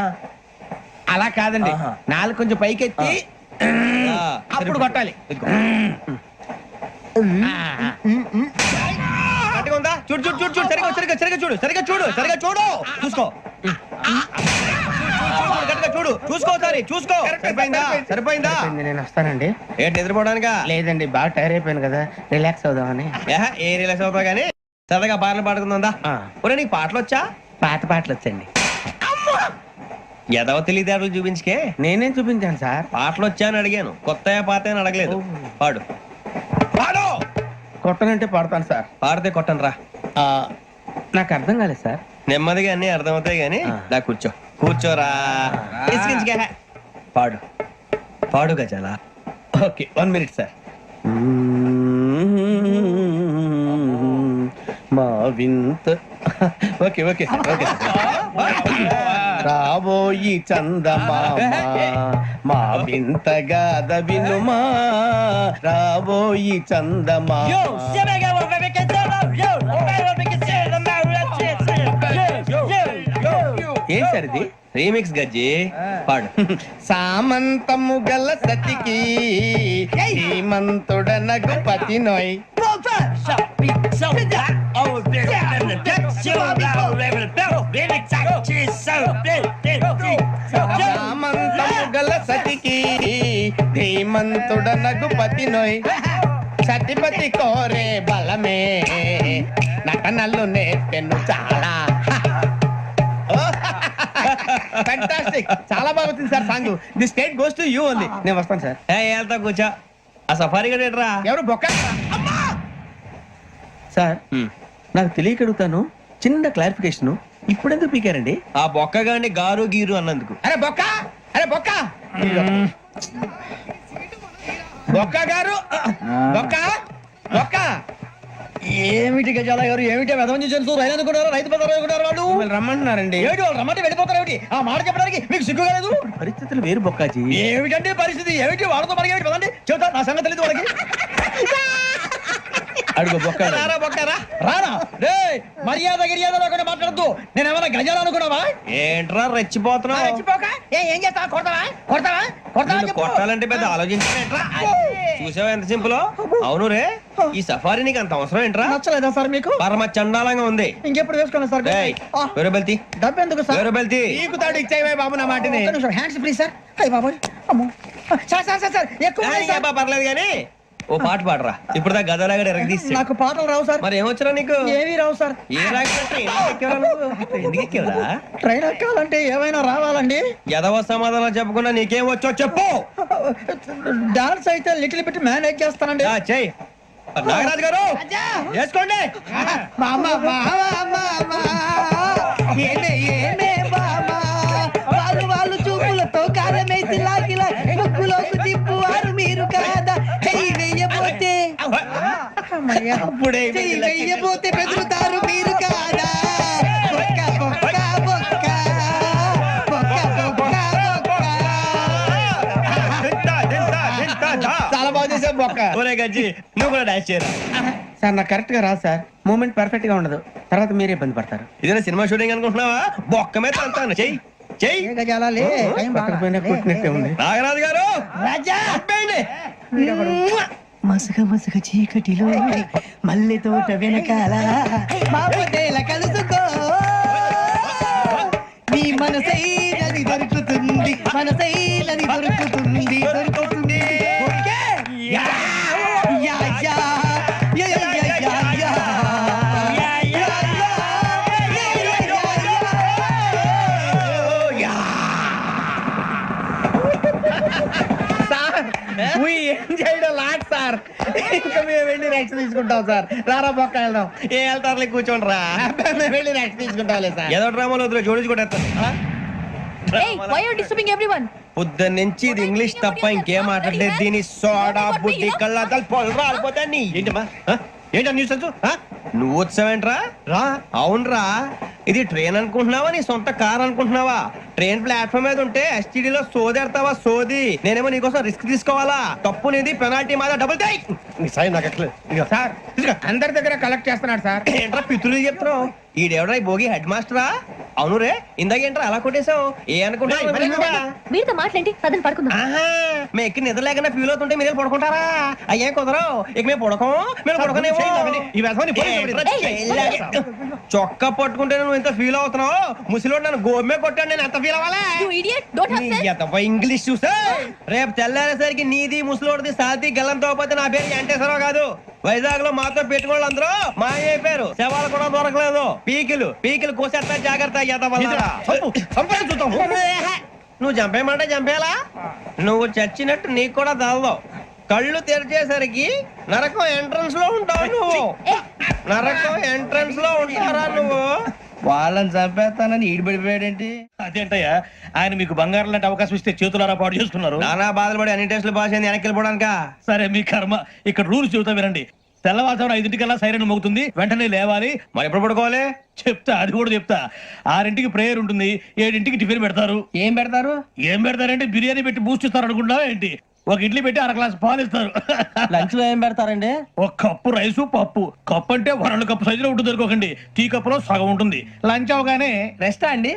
[SPEAKER 4] అలా కాదండి. నాలుగు కొంచెం పైకెత్తి అప్పుడు కొట్టాలి.
[SPEAKER 1] గట్టిగా ఉందా? చూడు చూడు చూడు చూడు. సరిగా సరిగా సరిగా చూడు, సరిగా చూడు, సరిగా చూడు. చూసుకో గట్టిగా చూడు, చూసుకో సరి చూసుకో. సరిపోయిందా? సరిపోయిందా?
[SPEAKER 4] నేను వస్తానండి.
[SPEAKER 1] ఏంటి నిద్రపోవడానికా?
[SPEAKER 4] లేదండి, బాగా టైర్ అయిపోయాను కదా, రిలాక్స్ అవుదామని.
[SPEAKER 1] ఏ రిలాక్స్ అవుతావు కానీ సరదాగా పాటలు పాడుకుందా? ఒరే నీకు పాటలు వచ్చా?
[SPEAKER 4] పాత పాటలు వచ్చండి.
[SPEAKER 1] ఎదవ తెలివితేటలు చూపించుకే.
[SPEAKER 4] నేనేం చూపించాను సార్?
[SPEAKER 1] పాటలు వచ్చా అని అడిగాను, కొత్త పాత అని అడగలేదు. పాడు పాడు.
[SPEAKER 4] కొట్టనంటే పాడతాను సార్.
[SPEAKER 1] పాడితే కొట్టను రా.
[SPEAKER 4] నాకు అర్థం కాలేదు సార్.
[SPEAKER 1] నెమ్మదిగా అన్ని అర్థమవుతాయి గానీ దా కూర్చో. కూర్చోరా. ఇసుకించుకే. పాడు పాడు గజాల.
[SPEAKER 4] Okay 1 minute sir. మా వింత. Okay okay sir, okay sir. రాబోయి చందమామ మా వింతగా వినుమా, రాబోయి చందమామ. ఏం సార్ ఇది?
[SPEAKER 1] రీమిక్స్ గజ్జి. పాడు.
[SPEAKER 4] సామంతము గల సతికి శ్రీమంతుడనగు పతి నోయ్. సామంతము గల సతికి ధీమంతుడనగు పతి నోయ్. సతిపతి కోరే బలమే నటనలు నేర్పెను చాలా. ఫ్యాంటాస్టిక్, చాలా బాగా వచ్చింది sir song. The state goes to you only. నేను వస్తాను సార్.
[SPEAKER 1] వెళ్తా కూర్చో. ఆ సఫారీ గడేట్రా.
[SPEAKER 4] ఎవరు బొక్క సార్? నాకు తెలియక అడుగుతాను, చిన్న క్లారిఫికేషన్. ఇప్పుడెందుకు పీకారండి?
[SPEAKER 1] ఆ బొక్క గాని గారు గీరు అన్నందుకు.
[SPEAKER 4] అరే బొక్క, అరే బొక్క, బొక్క గారు, బొక్క బొక్క
[SPEAKER 11] ఏమిటి గజాల గారు ఏమిటి వెదవని చూసి రైలు అనుకున్నారు రైతు బజార్ అనుకున్నారు వాళ్ళు
[SPEAKER 4] మిమ్మల్ని రమ్మంటున్నారండి.
[SPEAKER 11] ఏమిటి వాళ్ళు రమ్మంటే వెళ్ళిపోతారు ఏమిటి ఆ మాట చెప్పడానికి మీకు సిగ్గు కాలేదు
[SPEAKER 4] పరిస్థితులు వేరు బొక్కాజీ.
[SPEAKER 11] ఏమిటంటే పరిస్థితి ఏమిటి వాళ్ళతో మనకి ఏమిటి పదండి చెబుతా నా సంగతి తెలియదు వాళ్ళకి
[SPEAKER 4] అడుగు బొక్క.
[SPEAKER 1] రారా బొక్కరా
[SPEAKER 11] రానా రే మర్యాద గిర్యాద లేకుండా మాట్లాడద్దు నేను ఏమైనా గజాలు అనుకున్నావా
[SPEAKER 1] ఏంట్రా రెచ్చిపోతున్నావు
[SPEAKER 11] రెచ్చిపోక ఏం చేస్తావా కొడతావా కొడతావా కొడతావా
[SPEAKER 1] నిన్ను
[SPEAKER 11] చెప్పు.
[SPEAKER 1] కొట్టాలంటే పెద్ద ఆలోచించానేంట్రా చూసావా ఎంత సింపుల్ అవును రే ఈ సఫారీ నీకు అంత అవసరం ఏంట్రా
[SPEAKER 11] నచ్చలేదా సార్ మీకు
[SPEAKER 1] పరమ చండాలంగా ఉంది
[SPEAKER 11] ఇంకెప్పుడు వేసుకోండి సార్
[SPEAKER 1] వేరే బెల్తి
[SPEAKER 11] డబ్బు ఎందుకు సార్
[SPEAKER 1] వేరే బెల్తి
[SPEAKER 4] నీకు తాడు ఇచ్చాయి బాబు నా మాటని.
[SPEAKER 11] హ్యాండ్స్ ప్లీజ్ సార్ అయ్యి బాబోయ్ అమ్మో సార్ సార్ సార్ సార్ ఎక్కువ ఉన్నాయి సార్.
[SPEAKER 1] పర్లేదు కానీ ఓ పాట పాడరా ఇప్పుడు దా గదలాగడ ఎరగదీసి
[SPEAKER 11] నాకు పాటలు రావు సార్
[SPEAKER 1] మరి ఏమొచ్చరా నీకు
[SPEAKER 11] ఏమీ రావు సార్
[SPEAKER 1] ఏ రాకపోతే ఎందుకు ఎక్కేవరా
[SPEAKER 11] ట్రైన్ ఎక్కాలంటే ఏమైనా రావాలండి
[SPEAKER 1] ఎదవ సమాధానం చెప్పకుండా నీకేం వచ్చో చెప్పు
[SPEAKER 11] డాన్స్ అయితే లిటిల్ బిట్ మేనేజ్ చేస్తానండి
[SPEAKER 1] చెయ్యి నాగరాజు గారు వేసుకోండి
[SPEAKER 11] వాళ్ళు చూపులతో కాలమేసి లాగిలా ముక్కులోకి తిప్పువారు మీరు కాదా చెయ్యి వెయ్యబోతే
[SPEAKER 1] అప్పుడే
[SPEAKER 11] చెయ్యి వెయ్యబోతే బెదురుతారు మీరు కాదా బొక్క బొక్క బొక్క బొక్క బొక్క బొక్క.
[SPEAKER 4] చాలా బాగా చేసావు బొక్క.
[SPEAKER 1] ఒరే గజ్జి నువ్వు కూడా డాన్స్ చేయరా
[SPEAKER 4] సార్ నాకు కరెక్ట్ గా రాదు సార్. మూమెంట్ పర్ఫెక్ట్ గా ఉండదు, తర్వాత మీరే ఇబ్బంది పడతారు.
[SPEAKER 1] ఇదేనా సినిమా షూటింగ్ అనుకుంటున్నావా బొక్క మీద అంతాను చెయ్యి చెయ్యి
[SPEAKER 11] గజాలే
[SPEAKER 4] పక్కన పోయినా కొట్టినట్టే ఉంది.
[SPEAKER 1] నాగరాజు గారు
[SPEAKER 11] రాజా
[SPEAKER 1] చెప్పండి
[SPEAKER 11] మసగ మసగ చీకటిలో మల్లె తోట వెనకాల మాపదేల కలుసుకో నీ మనసైనది దొరుకుతుంది మనసైనది దొరుకుతుంది దొరుకుతుంది okay? Yeah, yeah, yeah, yeah, yeah, yeah, yeah, yeah. Yeah, yeah, yeah, yeah, yeah, yeah.
[SPEAKER 4] Sir we enjoyed a lot, sir. ఇంకా మేము వెళ్ళి రెక్స్ తీసుకుంటాం సార్. రారా బొక్క వెళ్దాం.
[SPEAKER 1] ఏ వెళ్తారులే కూర్చోండి రా
[SPEAKER 4] మేము వెళ్ళి రెక్స్ తీసుకుంటాంలే సార్.
[SPEAKER 1] ఏదో డ్రామాలో వద్దులే జోడించుకుంటా పొద్దున్న నుంచి ఇది ఇంగ్లీష్ తప్ప ఇంకేం మాట్లాడలేదు దీని సోడా బుద్ధి కళ్ళ పొలం రాలిపోతా నీ ఏంటమ్మా ఏంటా న్యూస్ నువ్వు వచ్చావేంట్రా రా అవునరా ఇది ట్రైన్ అనుకుంటున్నావా నీ సొంత కార్ అనుకుంటున్నావా ట్రైన్ ప్లాట్ఫామ్ మీద ఉంటే STD లో సోదేడతావా సోది నేనేమో నీకోసం రిస్క్ తీసుకోవాలా తప్పు నీది పెనాల్టీ మాదా డబుల్ టై నాకు ఎట్లా
[SPEAKER 4] సార్ అందరి దగ్గర కలెక్ట్ చేస్తున్నాడు సార్.
[SPEAKER 1] ఏంట్రా పితులు చెప్తున్నావు ఈడెవడ్రా ఈ భోగి హెడ్ మాస్టరా అవును రే ఇందాక ఏంట్రా అలా కొట్టేశావు ఏ అనుకుంటా
[SPEAKER 7] మీతో మాట్లాడి పదని పడుకుందాం.
[SPEAKER 1] మేము ఎక్కి నిద్ర లేకుండా ఫీల్ అవుతుంటే మీరు పడుకుంటారా అయ్యే కుదరవు ఇక మేము పడకం మేము పడకనేమో చొక్కా పట్టుకుంటే నువ్వు ఎంత ఫీల్ అవుతున్నావు ముసలివాడు నన్ను గోమే కొట్టాడు నేను ఎంత ఫీల్ అవ్వాలా ఇంగ్లీష్ చూసా రేపు తెల్లారేసరికి నీది ముసలోడిది సాతి గల్లంతో పోతే నా పేరు వెంకటేశ్వరరావు కాదు వైజాగ్ లో మాతో పెట్టుకోళ్ళు అందరూ మాయైపోయారు శవాలు కూడా దొరకలేదు పీకిలు కోసేస్తా జాగ్రత్త నువ్వు చంపేయమంటే చంపేలా నువ్వు చచ్చినట్టు నీకు కూడా తగదు కళ్ళు తెరిచేసరికి నరకం ఎంట్రన్స్ లో ఉంటావు నువ్వు నరకం ఎంట్రన్స్ లో ఉంటారా నువ్వు
[SPEAKER 4] వాళ్ళని చంపేస్తానని ఈడిపడిపోయాడేంటి?
[SPEAKER 11] అదేంటయ్యా ఆయన మీకు బంగారం లాంటి అవకాశం ఇస్తే చేతులారా పాటు చేసుకున్నారు.
[SPEAKER 1] నానా బాధలు పడి అన్ని టెస్టులు పాస్ అయింది వెనక్కి వెళ్ళిపోవడానికా
[SPEAKER 11] సరే మీ కర్మ. ఇక్కడ రూల్స్ చెబుతా వినండి. తెల్లవారుజామున 5:00కల్లా సైరన్ మోగుతుంది, వెంటనే లేవాలి.
[SPEAKER 1] మరి ఎప్పుడు పడుకోవాలి
[SPEAKER 11] చెప్తా అది కూడా చెప్తా. 6:00కి ప్రేయర్ ఉంటుంది, 7:00కి టిఫిన్ పెడతారు.
[SPEAKER 4] ఏం పెడతారు?
[SPEAKER 11] ఏం పెడతారంటే బిర్యానీ పెట్టి బూస్ట్ ఇస్తారు అనుకుంటావా ఏంటి? ఒక ఇడ్లీ పెట్టి 1 గ్లాస్ పాలు ఇస్తారు.
[SPEAKER 4] లంచ్ లో ఏం పెడతారండి?
[SPEAKER 11] ఒక కప్పు రైసు పప్పు. కప్పు అంటే 2 కప్పు సైజులో ఉంటుంది అనుకోకండి. టీ కప్పులో సగం ఉంటుంది. లంచ్ అవగానే
[SPEAKER 4] రెస్టా అండి?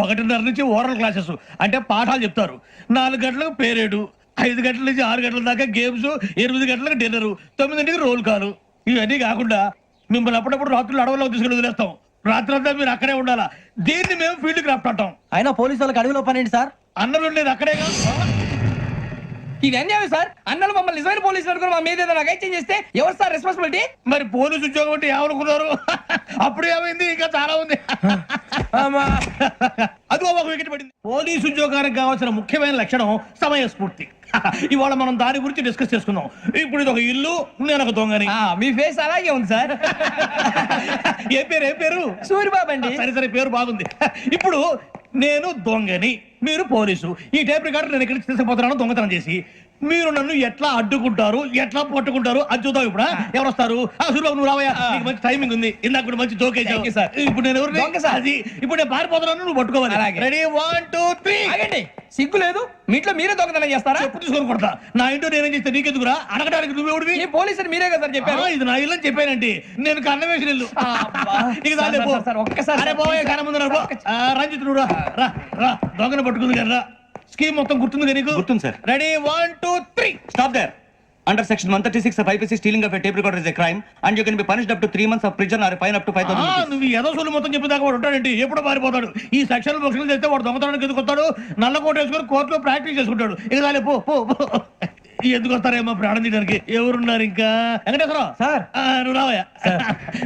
[SPEAKER 11] 1:30 నుంచి ఓరల్ క్లాసెస్ అంటే పాఠాలు చెప్తారు. 4 గంటలకు పేరేడు, 5 గంటల నుంచి 6 గంటల దాకా గేమ్స్, 8 గంటలకు డిన్నర్, 9ంటికి రోల్ కాలు. ఇవన్నీ కాకుండా మిమ్మల్ని అప్పుడప్పుడు రాత్రులు అడవుల్లో తీసుకుని వదిలేస్తాం. రాత్రంతా మీరు అక్కడే ఉండాలా. దీన్ని మేము ఫీల్డ్ క్రాఫ్ట్ అంటాం.
[SPEAKER 4] అయినా పోలీసు వాళ్ళకి అడవిలో పనేంటి సార్?
[SPEAKER 11] అన్నలు ఉండేది అక్కడే కాదు.
[SPEAKER 4] ఇది అన్యాయం సార్. అన్నలు మమ్మల్ని నిజమైన పోలీసులు అనుకుని మా మీద ఏదైనా అగైత్యం చేస్తే ఎవరు సార్ రెస్పాన్సిబిలిటీ?
[SPEAKER 11] మరి పోలీసు ఉద్యోగం అంటే ఏమనుకున్నారు? అప్పుడు ఏమైంది? ఇంకా చాలా ఉంది. అదిగో ఒక వికెట్ పడింది. పోలీసు ఉద్యోగానికి కావాల్సిన ముఖ్యమైన లక్షణం సమయస్ఫూర్తి. ఇవాళ మనం దాని గురించి డిస్కస్ చేసుకుందాం. ఇప్పుడు ఇది ఒక ఇల్లు, నేను ఒక దొంగని.
[SPEAKER 4] మీ ఫేస్ అలాగే ఉంది సార్.
[SPEAKER 11] ఏ పేరు?
[SPEAKER 4] సూరిబాబు అండి.
[SPEAKER 11] సరే పేరు బాగుంది. ఇప్పుడు నేను దొంగని, మీరు పోలీసు. ఈ టైప్ రికార్డు నేను ఇక్కడికి తీసుకుపోతున్నాను దొంగతనం చేసి.
[SPEAKER 4] మీరు నన్ను ఎట్లా అడ్డుకుంటారు ఎట్లా పట్టుకుంటారు అది చూద్దాం ఇప్పుడు. ఎవరు వస్తారు? సూర్యబాబు నువ్వు రావయ్యా, నీకు మంచి టైమింగ్ ఉంది. ఇందాక కూడా మంచి జోక్ వేసావు సార్. ఇప్పుడు నేను ఎవరు అది ఇప్పుడు నేను పారిపోతున్నాను, నువ్వు పట్టుకోవాలి. రెడీ 1 2 3.
[SPEAKER 8] సిగ్గు లేదు, మీ ఇంట్లో మీరే దొంగతనం చేస్తారా?
[SPEAKER 4] చెప్పు తీసుకొని కొడతా. నా ఇంట్లో నేనేం చేస్తే నీకెందుకురా? అడగడానికి నువ్వెవడివి?
[SPEAKER 8] ఈ పోలీసులు మీరే కదా సార్ చెప్పారు.
[SPEAKER 4] ఇది నా ఇల్లు అని చెప్పానండి. నేను కన్నం వేసిన ఇల్లు. ఇక చాలే పో.
[SPEAKER 8] ఒక్కసారి
[SPEAKER 4] అరే పోయే కన్నం ముందు రా పో. రంజిత్ నువ్వు రా రా రా. దొంగను పట్టుకుంది కదా రా. స్కీమ్ మొత్తం గుర్తుంది నీకు?
[SPEAKER 6] గుర్తుంది sir.
[SPEAKER 4] Ready 1 2 3.
[SPEAKER 6] Stop there. Under section 136 of IPC, stealing of a tape recorder is a crime, and you can be punished up to 3 months of prison or a fine up to 5,000 rupees.
[SPEAKER 4] నువ్వు ఏదో సొల్లు మొత్తం చెప్పేదాకా వాడు ఉంటాడండి. ఎప్పుడో పారిపోతాడు. ఈ సెక్షన్ బుక్స్లు చేస్తే వాడు దొంగతనానికి ఎందుకు వస్తాడు? నల్ల కోట వేసుకొని కోర్టులో ప్రాక్టీస్ చేసుకుంటాడు. ఇక చాలే పో పో పో. ఎందుకు వస్తారేమో ప్రాణం తీయడానికి. ఎవరున్నారు ఇంకా? వెంకటేశ్వరరావు
[SPEAKER 6] సార్.
[SPEAKER 4] నువ్వు రావయ్యా.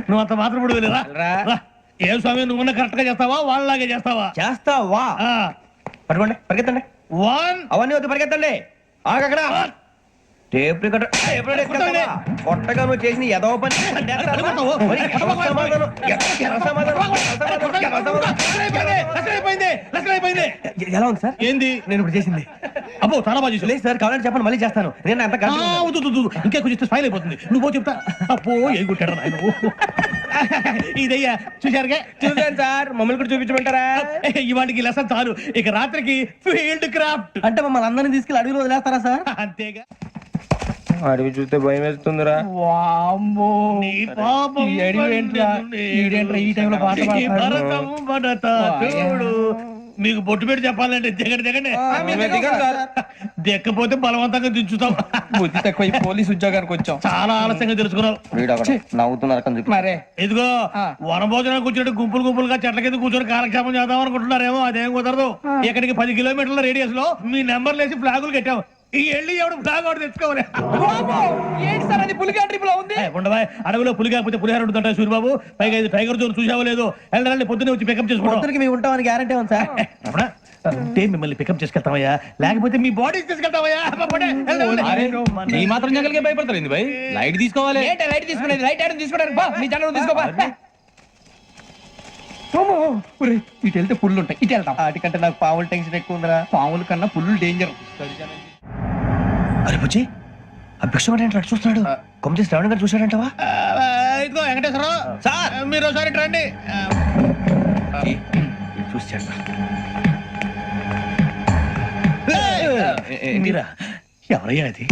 [SPEAKER 4] నువ్వు అంత మాత్రం ఇప్పుడు వెళ్ళి రా. ఏ స్వామి నువ్వు కరెక్ట్ గా చేస్తావా వాళ్ళలాగే చేస్తావా?
[SPEAKER 6] చేస్తావా? పట్టుకోండి, పరిగెత్తండి.
[SPEAKER 4] 1
[SPEAKER 6] అవన్నీ వద్దు, పరిగెత్తండి. ఆగక్కడ టేప్ రికార్డర్ కొట్టగా నువ్వు చేసిన ఏదో పని ఎలా ఉంది సార్?
[SPEAKER 4] ఏంది
[SPEAKER 6] నేను ఇప్పుడు చేసింది?
[SPEAKER 4] అబ్బో చాలా బాగా చేసావు.
[SPEAKER 6] లేదు సార్, కావాలంటే చెప్పండి, మళ్ళీ చేస్తాను. నేను అంత
[SPEAKER 4] ఇంకా కొంచెం స్మైల్ అయిపోతుంది. నువ్వు చెప్తా. అబ్బో ఏం కొట్టాడు నాయన. ఇదయ్యా చూశారుగా?
[SPEAKER 8] చూసాను సార్, మమ్మల్ని కూడా చూపించమంటారా?
[SPEAKER 4] ఇవాటికి లెసన్ చాలు. ఇక రాత్రికి ఫీల్డ్ క్రాఫ్ట్.
[SPEAKER 6] అంటే మమ్మల్ని అందరినీ తీసుకెళ్ళి అడుగులో వదిలేస్తారా సార్?
[SPEAKER 4] అంతేగా.
[SPEAKER 8] అడవి చూస్తే భయం వేస్తుందిరా.
[SPEAKER 4] నీ పాపం
[SPEAKER 6] ఈ టైంలో పాట
[SPEAKER 4] ఈ భరతం భరత చూడు. మీకు బొట్టు పెట్టి చెప్పాలంటే దిగండి దిగండి. దిక్కపోతే బలవంతంగా దించుతాం.
[SPEAKER 8] బుద్ధి తక్కువ పోలీస్ ఉద్యోగానికి వచ్చాం.
[SPEAKER 4] చాలా ఆలస్యంగా తెలుసుకున్నావు.
[SPEAKER 6] నవ్వుతున్నారు.
[SPEAKER 8] మరే
[SPEAKER 4] ఇదిగో వనభోజనానికి కూర్చొని గుంపులు గుంపులుగా చెట్ల కింద కూర్చొని కాలక్షేపం చేద్దాం అనుకుంటున్నారేమో. అదేం కుదరదు. ఇక్కడికి 10 కిలోమీటర్ల రేడియస్ లో మీ నెంబర్లు వేసి ఫ్లాగులు కట్టాం. ఈ ఎళ్ళి ఎవడు ఫ్లాగ్ ఒకటి తెచ్చుకోవాలి.
[SPEAKER 8] ఏంటి సార్ అది పులిగా ట్రిప్ లో ఉంది?
[SPEAKER 4] ఉండవా అడవిలో పులి కాకపోతే పులిహార ఉంటుంటా సూర్యబాబు. పైగా ఇది టైగర్ జోన్ చూసావో లేదో. వెళ్ళాలి పొద్దున్నే వచ్చి పికప్ చేసుకుంటాం.
[SPEAKER 6] మేము ఉంటామని గ్యారంటీ ఉంది సార్.
[SPEAKER 4] అంటే మిమ్మల్ని పికప్ చేసుకెళ్తామయ్యా, లేకపోతే మీ బాడీ తీసుకెళ్తామయ్యా.
[SPEAKER 2] ఈ మాత్రం జంగల్కే భయపడతారు భయ్. లైట్ తీసుకోవాలి.
[SPEAKER 8] లైట్ తీసుకునేది లైట్ ఐటమ్ తీసుకోవడానికి మీ జనం తీసుకోబా.
[SPEAKER 6] ఇటు వెళ్తే పుల్లు ఉంటాయి, ఇటు వెళ్తాం. వాటికంటే నాకు పావులు టెన్షన్ ఎక్కువ ఉందిరా. పావుల కన్నా పుల్లు డేంజర్.
[SPEAKER 1] అరే బుజ్జి, ఆ భిక్షం ఏంటి చూస్తున్నాడు? కొమ్మ శ్రావణ్ గారు చూశాడంటవా?
[SPEAKER 4] ఇదిగో వెంకటేశ్వరరావు సార్, మీరు ఒకసారి రండి.
[SPEAKER 1] చూశాడు. మీరా? ఎవరయ్యా అది?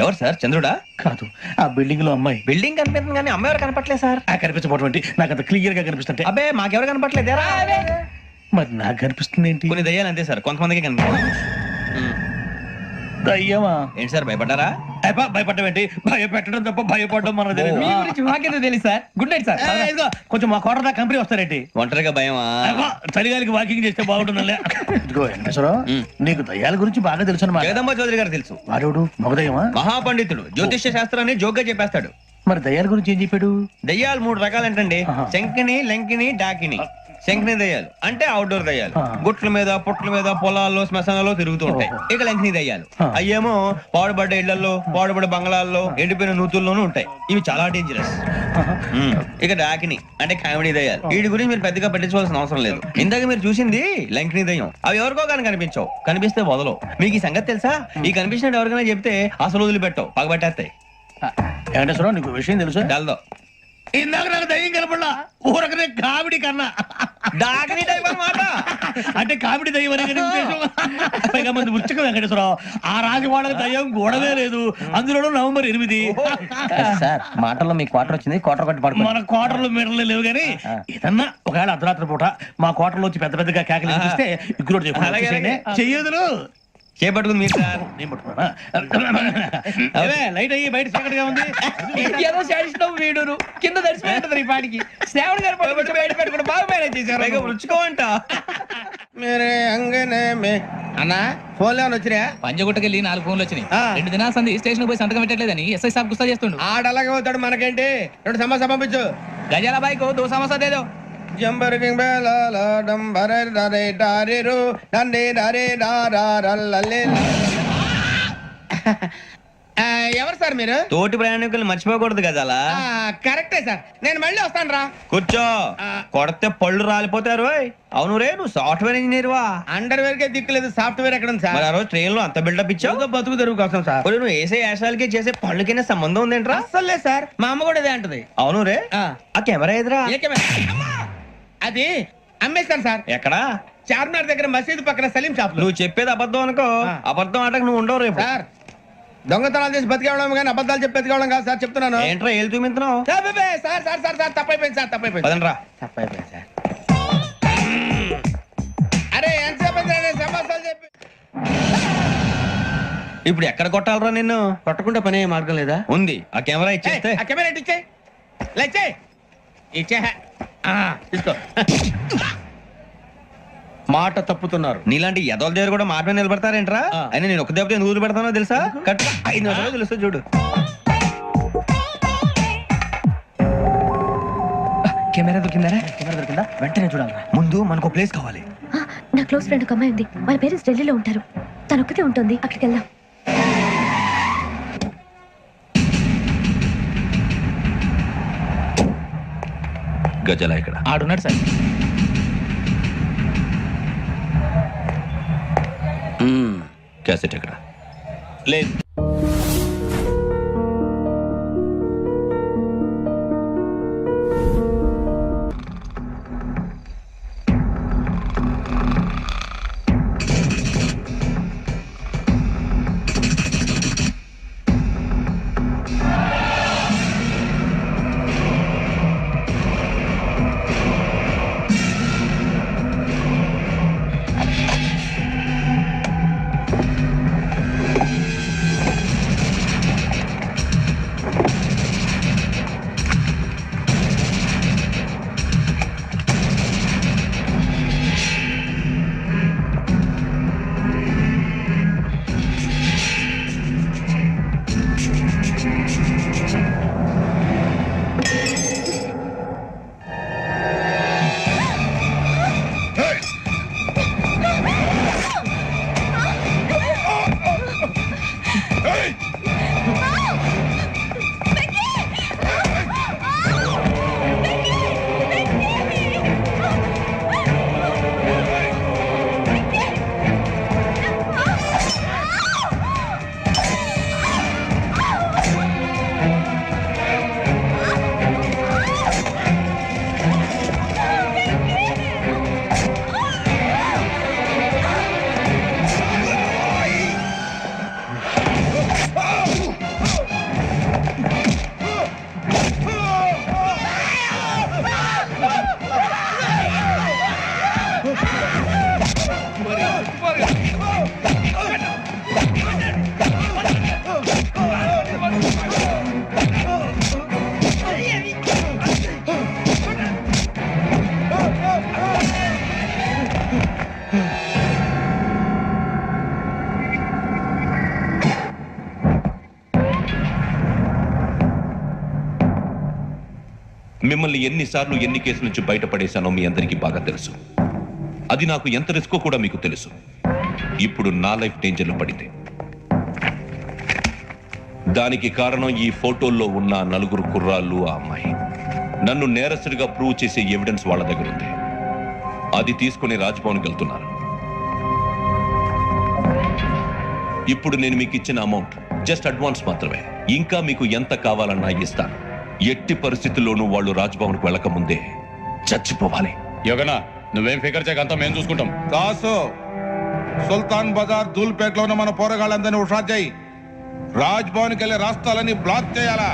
[SPEAKER 1] ఎవరు సార్? చంద్రుడా?
[SPEAKER 4] కాదు, ఆ బిల్డింగ్ లో అమ్మాయి.
[SPEAKER 1] బిల్డింగ్ కనిపిస్తుంది కానీ అమ్మాయి ఎవరు కనపట్లేదు సార్.
[SPEAKER 4] కనిపించబోటువంటి నాకు అంత క్లియర్ గా కనిపిస్తుంటే.
[SPEAKER 1] అబ్బే మాకెవరు కనపట్లేదేరా?
[SPEAKER 4] మరి నాకు కనిపిస్తుంది ఏంటి?
[SPEAKER 1] కొన్ని దయ్యాలు అంతే సార్, కొంతమందికి కనిపిస్తాయి.
[SPEAKER 4] దయ్యమా?
[SPEAKER 1] ఏంటి సార్ భయపడ్డారా?
[SPEAKER 4] భయపడడం ఏంటి? భయపెట్టడం తప్ప భయపడడం మన తెలియదు.
[SPEAKER 8] మీ గురించి మాకేదో తెలుసు సార్. Good night sir.
[SPEAKER 4] ఇదిగో కొంచెం మా కోట దాకా కంపెనీ వస్తారేంటి?
[SPEAKER 1] ఒంటరిగా భయమా?
[SPEAKER 4] చలిగాలికి వాకింగ్ చేస్తే బాగుంటుందిలే. ఇదిగో వెంకటేశ్వరరావు, నీకు దయ్యాల గురించి బాగా తెలుసు అన్నమాట.
[SPEAKER 1] జగదంబ చౌదరి గారు తెలుసు.
[SPEAKER 4] వాడోడు మగదయ్యమా?
[SPEAKER 1] మహాపండితుడు, జ్యోతిష్య శాస్త్రాన్ని జోగ్గా చెప్పేస్తాడు.
[SPEAKER 4] మరి దయ్యాల గురించి ఏం చెప్పాడు?
[SPEAKER 1] దయ్యాలు 3 రకాలంటండి. శంకిని, లంకిని, డాకిని. శంకిని దయ్యాలు అంటే అవుట్డోర్ దయ్యాలు. గుట్ల మీద, పుట్ల మీద, పొలాల్లో, శ్మశానాల్లో తిరుగుతూ ఉంటాయి. ఇక లంకిని దయ్యాలు అయ్యేమో పాడుబడ్డ ఇళ్లలో, పాడుబడ్డ బంగ్లాల్లో, ఎండిపోయిన నూతుల్లోనూ ఉంటాయి. ఇవి చాలా డేంజరస్. ఇక డాకిని అంటే కామెడీ దయ్యాలు. వీటి గురించి మీరు పెద్దగా పట్టించుకోవాల్సిన అవసరం లేదు. ఇందాక మీరు చూసింది లంకిని దయ్యం. అవి ఎవరికో కానీ కనిపించవు, కనిపిస్తే వదలవు. మీకు ఈ సంగతి తెలుసా? ఈ కనిపించినట్టు ఎవరికైనా చెప్తే అసలు వదిలిపెట్టవు, పగబట్టేస్తాయి.
[SPEAKER 4] వెంకటేశ్వరరావు, నీకు విషయం తెలుసు?
[SPEAKER 1] డల్దో
[SPEAKER 4] ఇందాక నాకు దయ్యం కనపడలా, ఊరకనే కామెడీ కన్నా.
[SPEAKER 1] డాకిని టైప్ అన్నమాట.
[SPEAKER 4] అంటే కామెడీ దయ్యం అనే కదా ఉద్దేశం. పైగా మంది ఉచ్చక వెంకటేశ్వరరావు, ఆ రాజు వాళ్ళకి దయ్యం గొడవే లేదు. అందులో నవంబర్ 8.
[SPEAKER 6] సార్ మాటల్లో మీ క్వార్టర్ వచ్చింది, క్వార్టర్ కొట్టి పడుకో.
[SPEAKER 4] మన క్వార్టర్లు మీటర్లు లేవు కానీ ఏదన్నా ఒకవేళ అర్ధరాత్రి పూట మా క్వార్టర్లో వచ్చి పెద్ద పెద్దగా కేకలు చూస్తే ఇగ్గురు చెయ్యదులు
[SPEAKER 1] చేపట్టుకుంది మీరు సార్.
[SPEAKER 4] నేను పట్టుకున్నా. లైట్ అయ్యి బయట చీకటిగా ఉంది.
[SPEAKER 8] ఏదో శాడిస్ట్ వీడును కింద దర్శనం ఈ పాటికి. శ్రావణ్ గారు పట్టుకుంటే బయట పెట్టుకుంటే బాగా మేనేజ్ చేశారు.
[SPEAKER 1] రుచుకోవంట.
[SPEAKER 4] అన్నా ఫోన్ లో వచ్చినా?
[SPEAKER 2] పంజగుట్టకెళ్ళి 4 ఫోన్లు వచ్చినాయి. 2 దినాల సంది స్టేషన్ పోయి సంతకం పెట్టలేదని ఎస్ఐ సాబ్ గుస్తా చేస్తుండు.
[SPEAKER 4] ఆడలాగే పోతాడు, మనకేంటి? 2 సమస్య పంపించు.
[SPEAKER 2] గజాల బైక్ 2 సమస్య దేదో.
[SPEAKER 4] Jumper king బేలాల డంబరే డరే డారిరు డండే డరే డారారల్లలే. ఎవరు సార్ మీరు
[SPEAKER 1] తోటి ప్రయాణికులు మర్చిపోకూడదు గజాల.
[SPEAKER 4] కరెక్టే సార్, నేను మళ్ళీ వస్తాను రా.
[SPEAKER 1] కూర్చో, కొడితే పళ్ళు రాలిపోతారు. అవును రే, నువ్వు సాఫ్ట్వేర్ ఇంజనీర్ వా?
[SPEAKER 4] అండర్వేర్ కే దిక్కులేదు, సాఫ్ట్వేర్ ఎక్కడ ఉంది
[SPEAKER 1] మరి
[SPEAKER 4] సార్?
[SPEAKER 1] ఆ రోజు ట్రైన్ లో అంత బిల్డప్ ఇచ్చావు.
[SPEAKER 4] బతుకు తెరుగు కోసం సార్.
[SPEAKER 1] ఒరేయ్, నువ్వు వేసే యాశాలకి చేసే పళ్ళకైనా సంబంధం ఉందేంట్రా?
[SPEAKER 4] అస్సలు లేదు సార్, మా అమ్మ కూడా ఇదే అంటది.
[SPEAKER 1] అవును రే, ఆ కెమెరా ఎదురా
[SPEAKER 4] ఏ కెమెరా? అమ్మా! అది అమ్మేస్తాను సార్.
[SPEAKER 1] ఎక్కడా?
[SPEAKER 4] చార్మినార్ దగ్గర మసీదు పక్కన సలీం షాప్ లో.
[SPEAKER 1] నువ్వు చెప్పేది అబద్ధం అనుకో, అబద్ధం ఆటకు నువ్వు ఉండవు రేపు.
[SPEAKER 4] సార్, దొంగతనాలు చేసి బతికేవడం కానీ అబద్ధాలు చెప్పి బతికేవడం కాదు సార్, చెప్తున్నాను.
[SPEAKER 1] ఏంట్రా ఏళ్ళు చూపించినావు?
[SPEAKER 4] Sir sir sir sir sir తప్పైపోయింది సార్, తప్పైపోయింది.
[SPEAKER 1] పదండ్రా.
[SPEAKER 4] తప్పైపోయింది సార్. అరే ఎంతసేపు సమాసాలు చెప్పి
[SPEAKER 1] ఇప్పుడు ఎక్కడ కొట్టాలరా నిన్ను?
[SPEAKER 4] కొట్టకుండా పనే మార్గం లేదా?
[SPEAKER 1] ఉంది, ఆ కెమెరా ఇచ్చేస్తే.
[SPEAKER 4] ఆ కెమెరా ఇచ్చే లేచే ఇచ్చే తీసుకో. మాట తప్పుతున్నారు.
[SPEAKER 1] నీలాంటి ఎదల దగ్గర కూడా మాట మీద నిలబడతారేంట్రా? అయినా నేను ఒక దెబ్బతో ఎందుకు పెడతానో తెలుసా? కరెక్ట్ 5 నిమిషాలు తెలుసు చూడు. కెమెరా దొరికిందా? కెమెరా దొరికిందా? వెంటనే చూడాలి. ముందు మనకు ప్లేస్ కావాలి.
[SPEAKER 7] నా క్లోజ్ ఫ్రెండ్ ఒక అమ్మాయి ఉంది, వాళ్ళ పేరెంట్స్ ఢిల్లీలో ఉంటారు. తను ఒక్కతే ఉంటుంది, అక్కడికి వెళ్దాం.
[SPEAKER 5] గజాల ఇక్కడ
[SPEAKER 2] ఆడున్నాడు సార్.
[SPEAKER 5] క్యాసెట్ ఎక్కడ?
[SPEAKER 1] లేదు.
[SPEAKER 5] మిమ్మల్ని ఎన్నిసార్లు ఎన్ని కేసుల నుంచి బయటపడేశానో మీ అందరికీ బాగా తెలుసు. అది నాకు ఎంత రిస్కో కూడా మీకు తెలుసు. ఇప్పుడు నా లైఫ్ డేంజర్లో పడింది. దానికి కారణం ఈ ఫోటోల్లో ఉన్న 4 కుర్రాళ్ళు, ఆ అమ్మాయి. నన్ను నేరస్తుడిగా ప్రూవ్ చేసే ఎవిడెన్స్ వాళ్ళ దగ్గర ఉంది. అది తీసుకుని రాజ్భవన్కి వెళ్తున్నారు. ఇప్పుడు నేను మీకు ఇచ్చిన అమౌంట్ జస్ట్ అడ్వాన్స్ మాత్రమే. ఇంకా మీకు ఎంత కావాలన్నా ఇస్తాను. ఎట్టి పరిస్థితుల్లోనూ వాళ్ళు రాజ్భవన్కు వెళ్ళక ముందే చచ్చిపోవాలి.
[SPEAKER 12] యోగనా, నువ్వేం ఫికర్ చేయకంతా మేము చూసుకుంటాం.
[SPEAKER 10] దాసు, సుల్తాన్ బజార్ ధూల్పేటలో ఉన్న మన పోరగాళ్ళందరినీ హుషారు చేయి. రాజ్ భవన్కి వెళ్ళే రాష్ట్రాలని బ్లాక్ చేయాలా?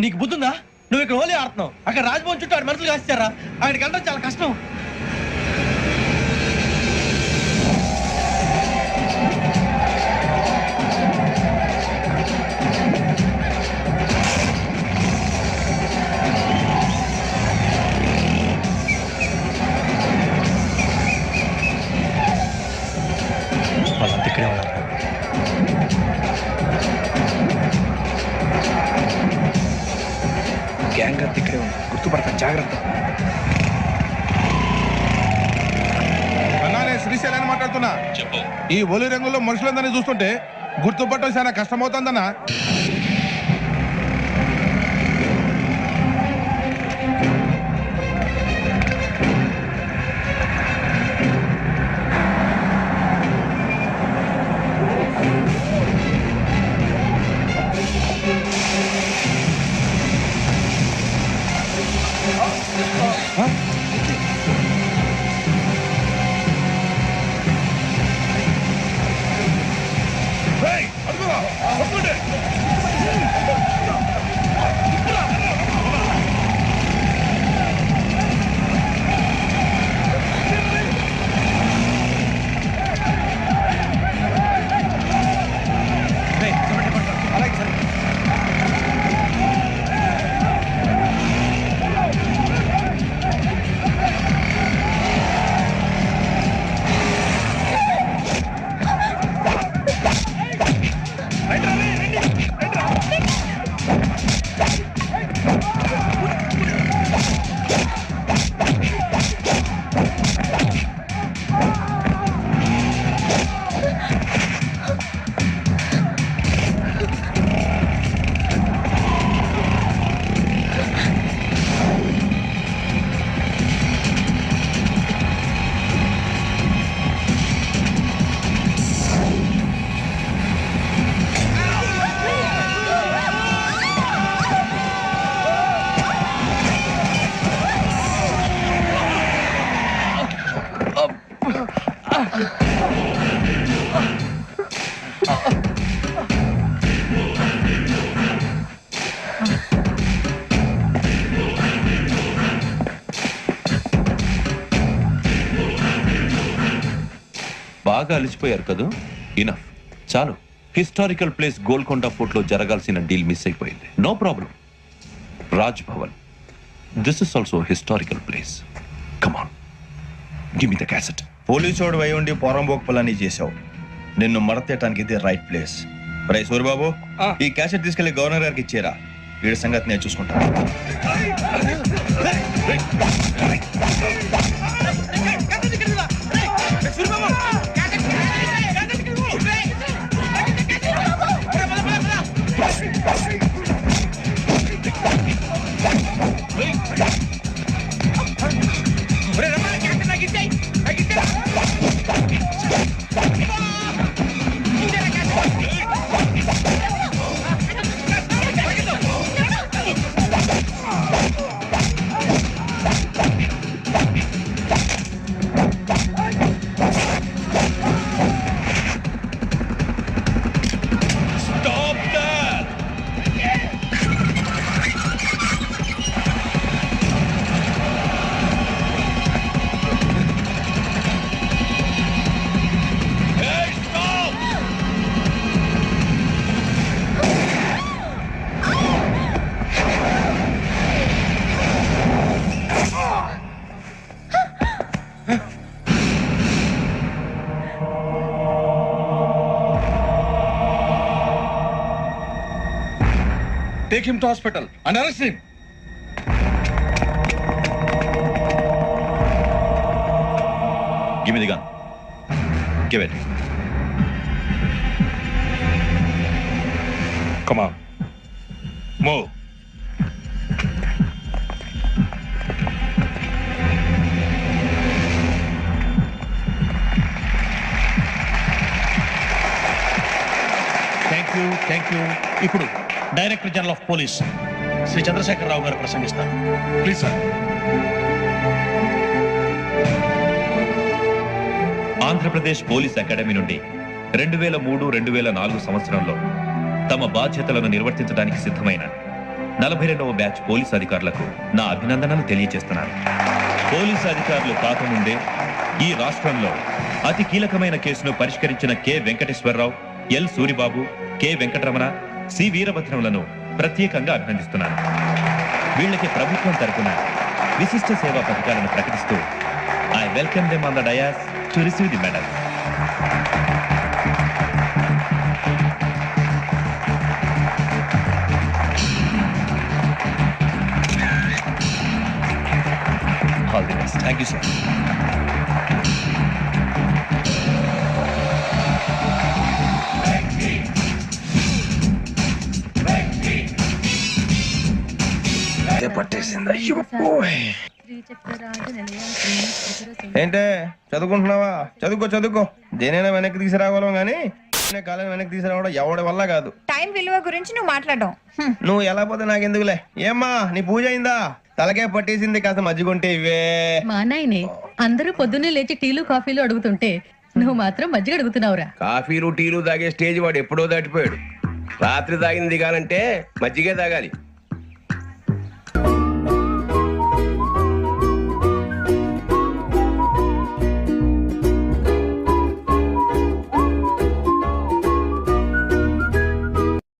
[SPEAKER 4] నీకు బుద్ధుందా? నువ్వు ఇక్కడ హోలీ ఆడుతున్నావు, అక్కడ రాజ్భవన్ చుట్టూ ఆడి మనుషులు కాస్తారా? అక్కడికి వెళ్ళడం చాలా కష్టం. వాళ్ళంతా ఇక్కడే ఉన్నారు.
[SPEAKER 10] గ్యాంగ్ అంతా ఇక్కడే ఉంది, గుర్తుపడతాను, జాగ్రత్త.
[SPEAKER 12] అన్నా నేను శ్రీశైలాన్ని మాట్లాడుతున్నా. చెప్పు. ఈ ఒలి రంగుల్లో మనుషులందరినీ చూస్తుంటే గుర్తుపట్టడం చాలా కష్టమవుతుందన్నా.
[SPEAKER 5] బాగా అలిసిపోయారు కదా, ఇనఫ్, చాలు. హిస్టారికల్ ప్లేస్ గోల్కొండ ఫోర్ట్ లో జరగాల్సిన డీల్ మిస్ అయిపోయింది. No problem. Raj Bhavan, this is also historical place. Come on, give me the cassette.
[SPEAKER 1] పోలీసోడు అయి ఉండి పొరంబోకు పని చేసావు. నిన్ను మడతేయటానికి ఇది రైట్ ప్లేస్. రై సూరిబాబు, ఈ క్యాసెట్ తీసుకెళ్లి గవర్నర్ గారికి ఇచ్చేరా. వీడి సంగతి నేను చూసుకుంటాను.
[SPEAKER 12] Take him to hospital and arrest him.
[SPEAKER 5] Give me the gun. Give it.
[SPEAKER 12] Come on. Move.
[SPEAKER 4] Thank you. ఇప్పుడు director general of police Shri Chandrasekhara Rao గారు ప్రసంగిస్తారు.
[SPEAKER 12] Please, sir.
[SPEAKER 5] Andhra Pradesh police academy నుండి 2003-2004 సంవత్సరంలో తమ బాధ్యతలను నిర్వర్తించడానికి సిద్ధమైన 42వ బ్యాచ్ పోలీస్ అధికారులకు నా అభినందనలు తెలియజేస్తున్నాను. పోలీసు అధికారులు కాకముందే ఈ రాష్ట్రంలో అతి కీలకమైన కేసును పరిష్కరించిన K Venkateswara Rao, L Suribabu, K Venkataramana, C వీరభద్రములను ప్రత్యేకంగా అభినందిస్తున్నాను. వీళ్ళకి ప్రభుత్వం తరపున విశిష్ట సేవా పథకాలను ప్రకటిస్తూ I welcome them on the dais to receive the medal.
[SPEAKER 1] పట్టేసింది ఏంటే చదువుకుంటున్నావా? చదువుకో దేనైనా వెనక్కి తీసుకురావాలం గానీ కాలం వెనక్కి తీసుకురావడం ఎవడి వల్ల కాదు.
[SPEAKER 13] టైం విలువ గురించి నువ్వు మాట్లాడడం
[SPEAKER 1] నువ్వు ఎలా పోతే నాకెందుకులే. ఏమ్మా నీ పూజ అయిందా? తలకే పట్టేసింది, కాస్త మజ్జిగుంటే ఇవే.
[SPEAKER 13] మా నాయనే అందరూ పొద్దున్నే లేచి టీలు కాఫీలు అడుగుతుంటే నువ్వు మాత్రం మజ్జిగ అడుగుతున్నావురా.
[SPEAKER 3] కాఫీలు టీలు తాగే స్టేజ్ వాడు ఎప్పుడో దాటిపోయాడు. రాత్రి తాగింది దిగాలంటే మజ్జిగే తాగాలి.